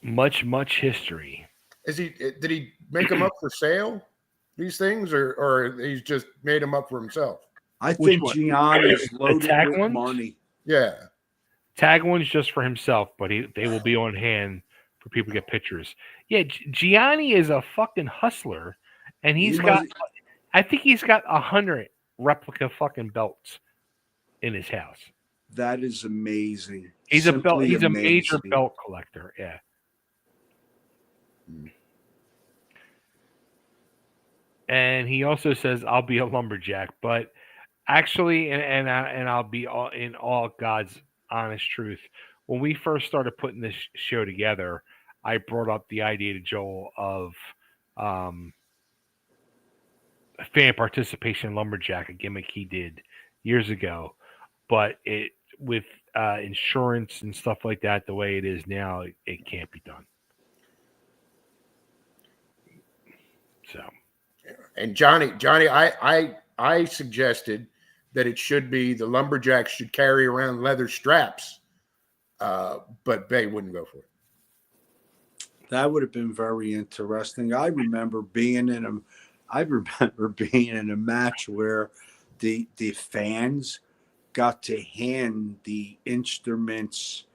Much history. Did he make them up for sale, these things, or he's just made them up for himself? I think Gianni is loaded with ones? money. Yeah. Tag ones just for himself, but they will be on hand for people to get pictures. Yeah, Gianni is a fucking hustler, and I think he's got 100 replica fucking belts in his house. That is amazing. He's a major belt collector. Yeah. And he also says, "I'll be a lumberjack," but actually, and I'll be in all God's honest truth. When we first started putting this show together, I brought up the idea to Joel of fan participation lumberjack, a gimmick he did years ago, but it with insurance and stuff like that, the way it is now, it can't be done. So, And Johnny, I suggested that it should be the lumberjacks should carry around leather straps, but Bay wouldn't go for it. That would have been very interesting. I remember being in a match where the fans got to hand the instruments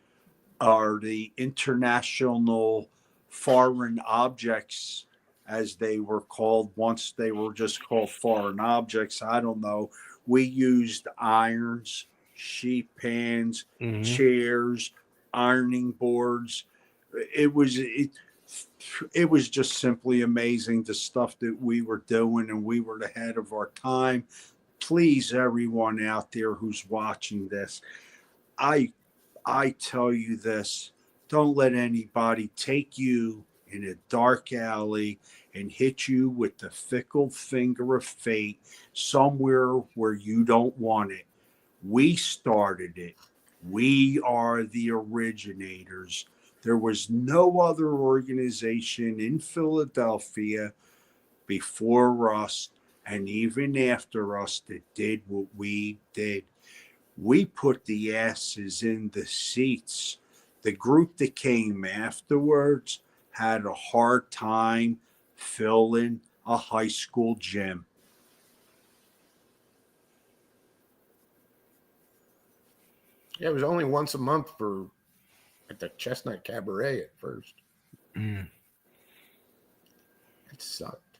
or the international foreign objects, as they were called. Once they were just called foreign objects. I don't know. We used irons, sheet pans, chairs, ironing boards. It was just simply amazing, the stuff that we were doing, and we were ahead of our time. Please, everyone out there who's watching this, I tell you this: don't let anybody take you in a dark alley and hit you with the fickle finger of fate somewhere where you don't want it. We started it. We are the originators. There was no other organization in Philadelphia before us and even after us that did what we did. We put the asses in the seats. The group that came afterwards had a hard time filling a high school gym. Yeah, it was only once a month at the Chestnut Cabaret at first. It sucked.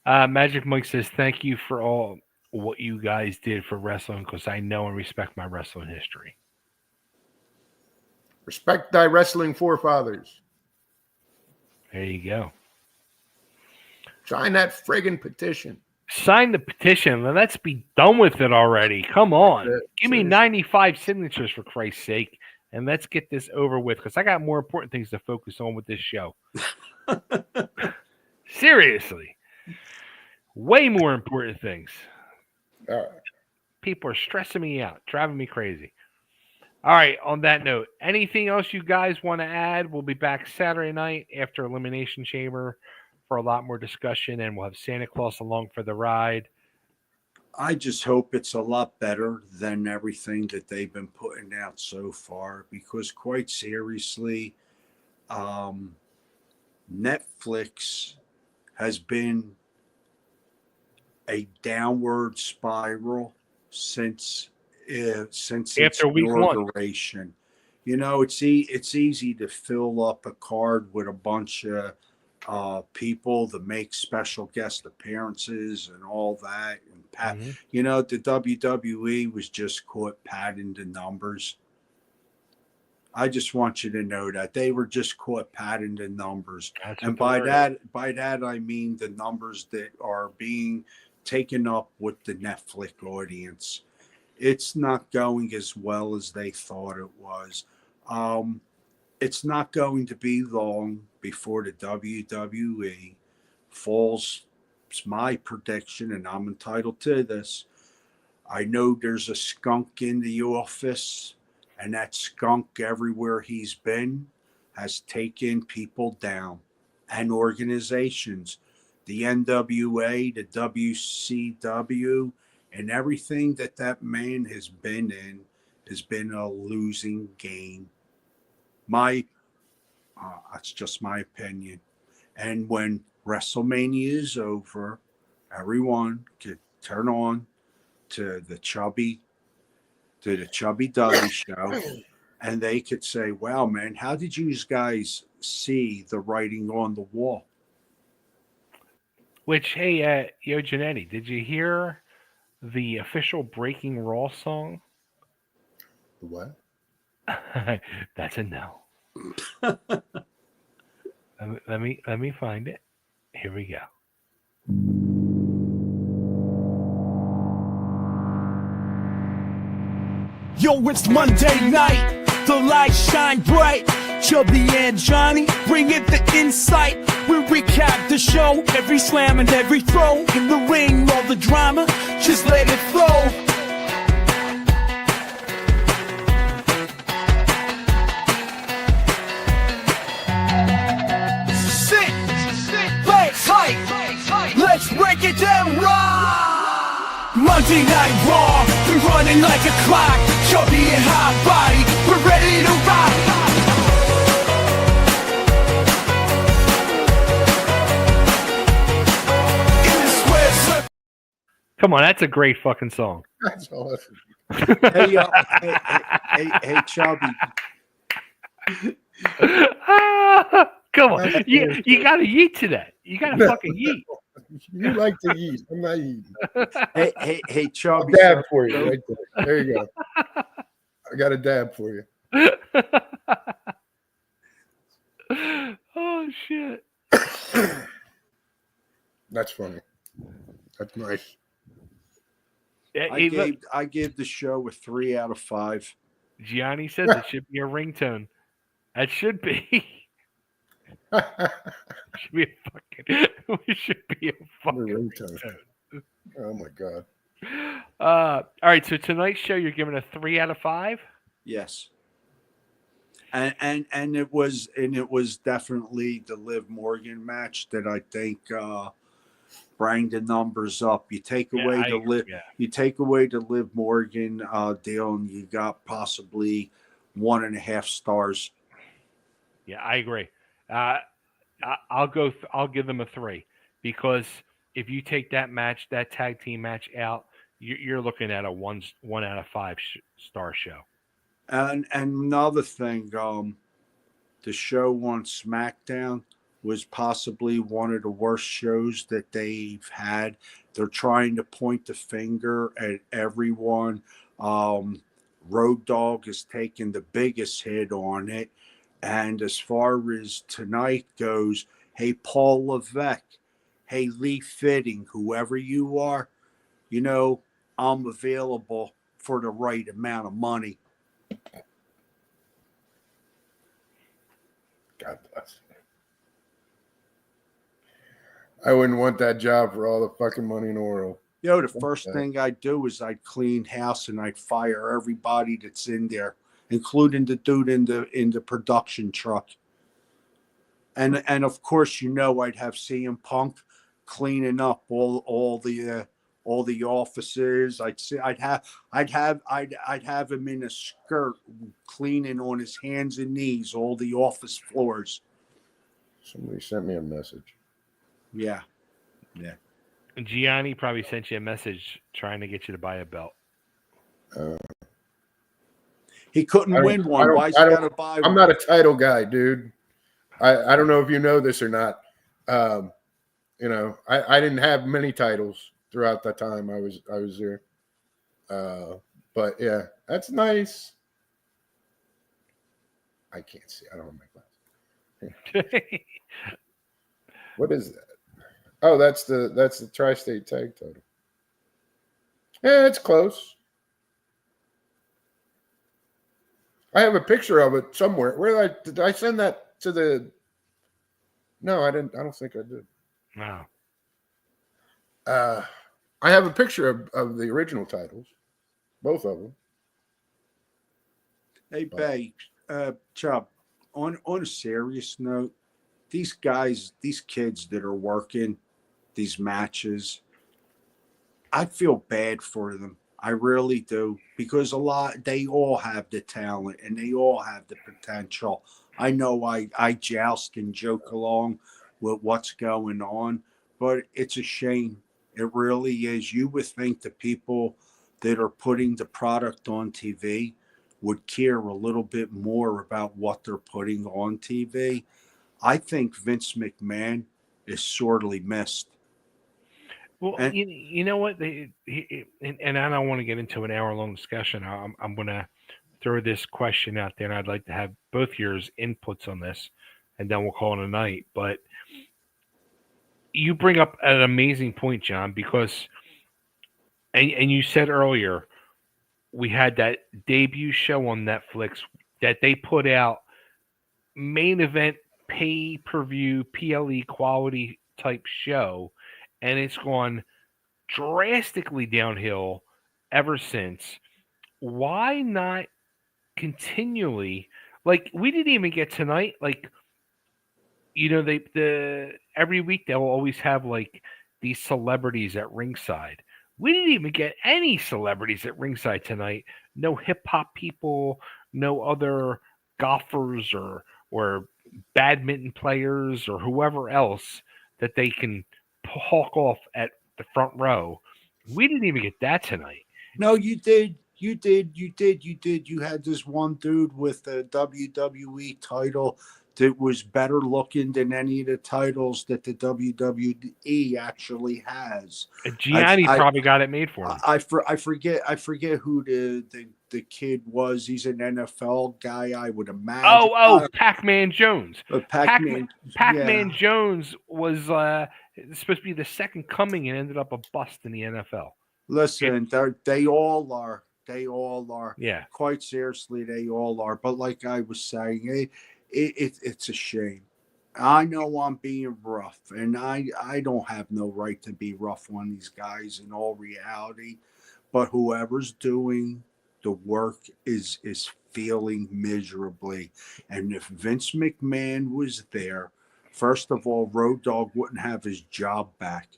Magic Mike says, thank you for all what you guys did for wrestling, because I know and respect my wrestling history. Respect thy wrestling forefathers. There you go. Sign that friggin' petition. Sign the petition. Let's be done with it already. Come on. Give me 95 signatures, for Christ's sake, and let's get this over with, because I got more important things to focus on with this show. Seriously. Way more important things. People are stressing me out, driving me crazy. All right, on that note, anything else you guys want to add? We'll be back Saturday night after Elimination Chamber for a lot more discussion, and we'll have Santa Claus along for the ride. I just hope it's a lot better than everything that they've been putting out so far, because quite seriously, Netflix has been a downward spiral since its week one. inauguration. You know, it's easy to fill up a card with a bunch of people that make special guest appearances and all that. And you know, the WWE was just caught padding the numbers. I just want you to know that they were just caught padding the numbers. And by that I mean the numbers that are being taken up with the Netflix audience. It's not going as well as they thought it was. It's not going to be long before the WWE falls. It's my prediction, and I'm entitled to this. I know there's a skunk in the office, and that skunk, everywhere he's been, has taken people down and organizations. The NWA, the WCW, and everything that man has been in has been a losing game. That's just my opinion. And when WrestleMania is over, everyone could turn on to the Chubby Dudley show, and they could say, "Wow, man, how did you guys see the writing on the wall?" Which, hey, Yo Janetti, did you hear the official Breaking Raw song? What? That's a no. let me find it. Here we go. Yo, it's Monday night, the lights shine bright. Chubby and Johnny bring it the insight. We recap the show, every slam and every throw. In the ring, all the drama, just let it flow. Sit, play tight, let's break it down right. Monday Night Raw, we're running like a clock. Chubby and HotBody, we're ready to rock. Come on, that's a great fucking song. That's awesome. Hey, Chubby. Come on, you got to yeet to that. You got to fucking yeet. You like to eat. I'm not eating. Hey, Chubby. Dab for you right there. There you go. I got a dab for you. Oh shit. That's funny. That's nice. Yeah, I gave the show a 3 out of 5. Gianni says it should be a ringtone. That should be. Should be a fucking. It should be a fucking ringtone. Oh my god. All right, so tonight's show you're giving a 3 out of 5. Yes. And it was definitely the Liv Morgan match that I think bring the numbers up. You take away you take away the Liv Morgan deal, and you got possibly 1.5 stars. Yeah, I agree. I'll give them a 3 because if you take that match, that tag team match out, you're looking at a 1 out of 5 star show. And another thing, the show on SmackDown was possibly one of the worst shows that they've had. They're trying to point the finger at everyone. Road Dogg is taking the biggest hit on it. And as far as tonight goes, hey, Paul Levesque, hey, Lee Fitting, whoever you are, you know, I'm available for the right amount of money. God bless. I wouldn't want that job for all the fucking money in the world. You know, the first thing I'd do is I'd clean house and I'd fire everybody that's in there, including the dude in the production truck. And of course, you know, I'd have CM Punk cleaning up all the offices. I'd have him in a skirt cleaning on his hands and knees all the office floors. Somebody sent me a message. Yeah. Gianni probably sent you a message trying to get you to buy a belt. He couldn't win one. Why's he got to buy one? I'm not a title guy, dude. I don't know if you know this or not. You know, I didn't have many titles throughout the time I was there. But yeah, that's nice. I can't see. I don't have my glasses. What is that? Oh, that's the tri-state tag title. Yeah, it's close. I have a picture of it somewhere. Did I send that to the? No, I didn't. I don't think I did. No. I have a picture of the original titles, both of them. Hey, Bay, Chubb, on a serious note, these guys, these kids that are working these matches, I feel bad for them. I really do, because they all have the talent and they all have the potential. I know I joust and joke along with what's going on, but it's a shame. It really is. You would think the people that are putting the product on TV would care a little bit more about what they're putting on TV. I think Vince McMahon is sorely missed. Well, you know what? And I don't want to get into an hour-long discussion. I'm going to throw this question out there, and I'd like to have both yours inputs on this, and then we'll call it a night. But you bring up an amazing point, John, because, and you said earlier, we had that debut show on Netflix that they put out, main event pay-per-view PLE quality type show, and it's gone drastically downhill ever since. Why not continually, like, we didn't even get tonight, like, the every week they'll always have like these celebrities at ringside. We didn't even get any celebrities at ringside tonight. No hip hop people, no other golfers or badminton players or whoever else that they can hawk off at the front row. We didn't even get that tonight. No, you did. You did. You did. You did. You had this one dude with the WWE title that was better looking than any of the titles that the WWE actually has. Gianni probably got it made for him. I forget who the kid was. He's an NFL guy, I would imagine. Pac-Man Jones. Pac-Man Pac-Man Jones was supposed to be the second coming and ended up a bust in the NFL. Listen, they all are. They all are. Yeah. Quite seriously, they all are. But like I was saying, it's a shame. I know I'm being rough, and I don't have no right to be rough on these guys in all reality. But whoever's doing the work is feeling miserably. And if Vince McMahon was there, first of all, Road Dogg wouldn't have his job back.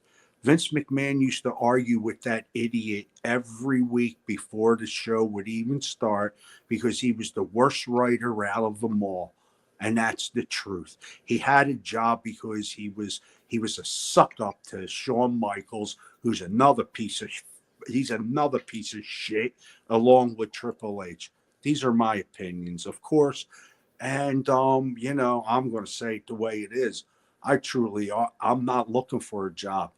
Vince McMahon used to argue with that idiot every week before the show would even start because he was the worst writer out of them all. And that's the truth. He had a job because he was a suck up to Shawn Michaels, who's another piece of shit, along with Triple H. These are my opinions, of course. And I'm going to say it the way it is. I'm not looking for a job.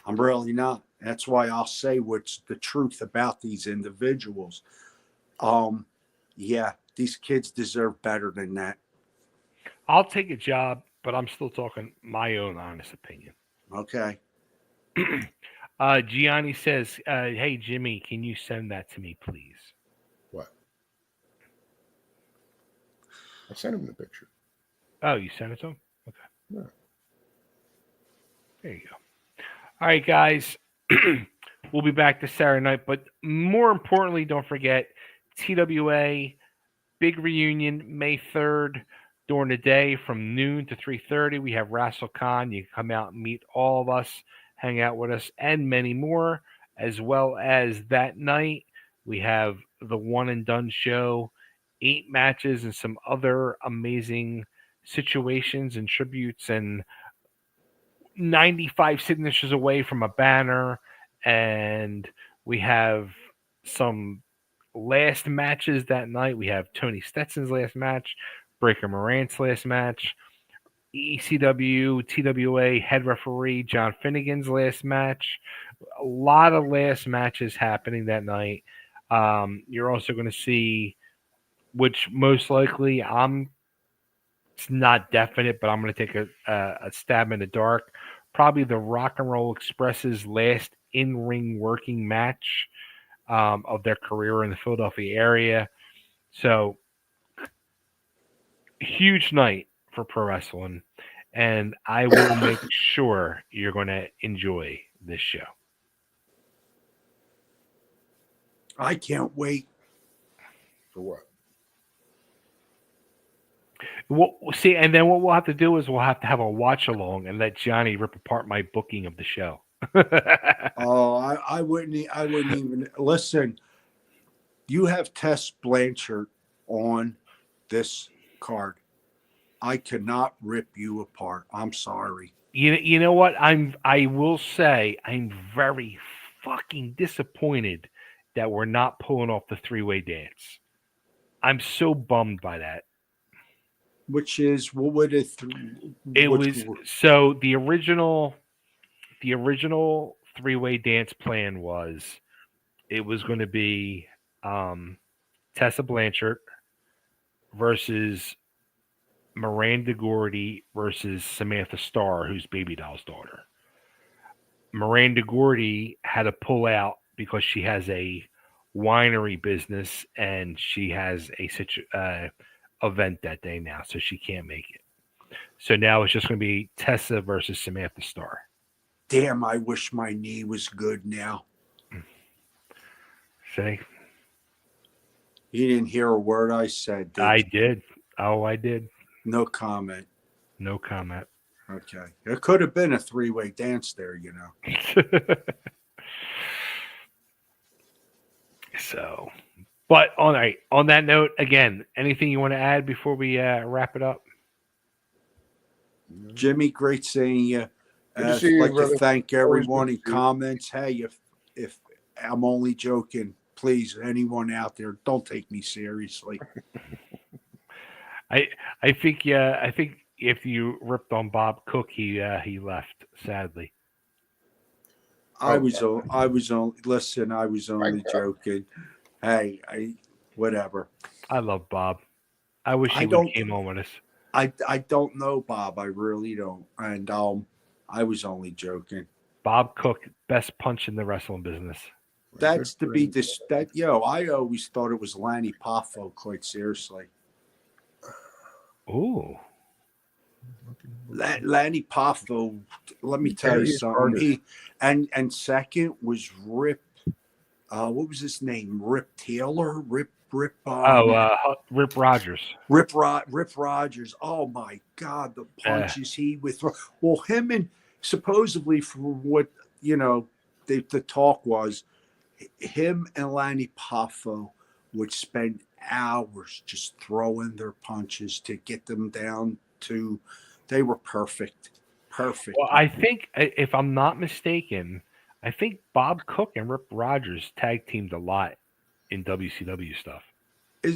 I'm really not. That's why I'll say what's the truth about these individuals. These kids deserve better than that. I'll take a job, but I'm still talking my own honest opinion. Okay. Gianni says, hey, Jimmy, can you send that to me, please? What? I sent him the picture. Oh, you sent it to him? Okay. Yeah. There you go. All right, guys. We'll be back this Saturday night, but more importantly, don't forget TWA big reunion May 3rd during the day from noon to 3:30. We have WrestleCon. You can come out and meet all of us, hang out with us, and many more. As well as that night, we have the One and Done show, 8 matches and some other amazing situations and tributes, and 95 signatures away from a banner. And we have some last matches that night. We have Tony Stetson's last match, Breaker Morant's last match, ECW, TWA head referee John Finnegan's last match. A lot of last matches happening that night. You're also going to see, which most likely it's not definite, but I'm going to take a stab in the dark. Probably the Rock and Roll Express's last in-ring working match of their career in the Philadelphia area. So, huge night for pro wrestling, and I will make sure you're going to enjoy this show. I can't wait. For what? See, and then what we'll have to do is we'll have to have a watch along and let Johnny rip apart my booking of the show. I wouldn't even listen. You have Tess Blanchard on this card. I cannot rip you apart. I'm sorry. You know what? I will say I'm very fucking disappointed that we're not pulling off the 3-way dance. I'm so bummed by that. Which is what would it? So the original 3-way dance plan was it was going to be Tessa Blanchard versus Miranda Gordy versus Samantha Starr, who's Baby Doll's daughter. Miranda Gordy had to pull out because she has a winery business, and she has a event that day now, so she can't make it. So now it's just going to be Tessa versus Samantha Starr. Damn, I wish my knee was good now. See, You didn't hear a word I said, did I you? did. Oh, I did. No comment. No comment. Okay. It could have been a three-way dance there, you know. So, but all right. On that note, again, anything you want to add before we wrap it up? Jimmy, great seeing you. Good to I'd see you, like to brother. thank Always everyone good in to see you. comments. Hey, if I'm only joking, please, anyone out there, don't take me seriously. I think if you ripped on Bob Cook, he left sadly. I was only listen. I was only God. joking. Hey, whatever. I love Bob. I wish I he would have don't- came on with us. I don't know, Bob. I really don't. And I was only joking. Bob Cook, best punch in the wrestling business. That's to Good be for this. That I always thought it was Lanny Poffo. Quite seriously, Ooh. Lanny Poffo. Let me tell you Darius something. Carter. He and second was Rip. What was his name? Rip Taylor. Rip. Rip Rogers. Rip Rogers. Oh my God, the punches he would throw. Well, him and supposedly from what the talk was, him and Lanny Poffo would spend hours just throwing their punches to get them down to. They were perfect. Perfect. Well, I think, if I'm not mistaken, I think Bob Cook and Rip Rogers tag teamed a lot in WCW stuff.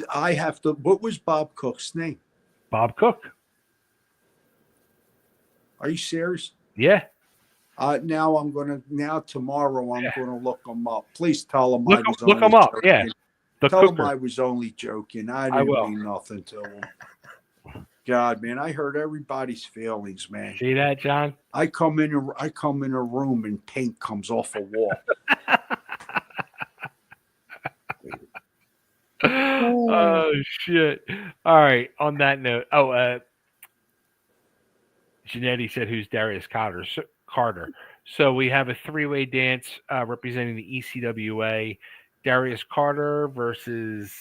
I have to. What was Bob Cook's name? Bob Cook. Are you serious? Yeah. Now tomorrow I'm gonna look him up. Please tell him Look I was him only up. joking. Yeah. The Tell him Cooker. I was only joking. I I didn't will. mean nothing to him. God, man, I hurt everybody's feelings, man. See that, John? I come in a room and paint comes off a wall. Oh shit! All right. On that note, Janetti said, "Who's Darius Carter?" So we have a three-way dance representing the ECWA: Darius Carter versus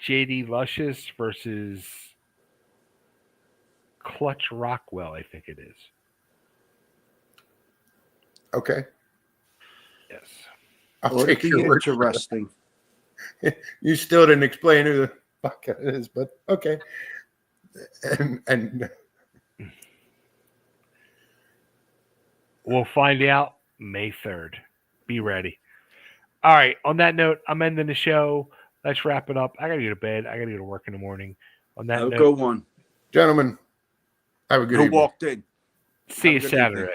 JD Luscious versus Clutch Rockwell. I think it is. Okay. Yes. I'll It'll take be your word. interesting. You still didn't explain who the fuck it is, but okay. And We'll find out May 3rd. Be ready. All right. On that note, I'm ending the show. Let's wrap it up. I got to go to bed. I got to go to work in the morning. On that I'll note, go one. gentlemen, have a good Who evening. walked in? see you Have a good evening. Saturday.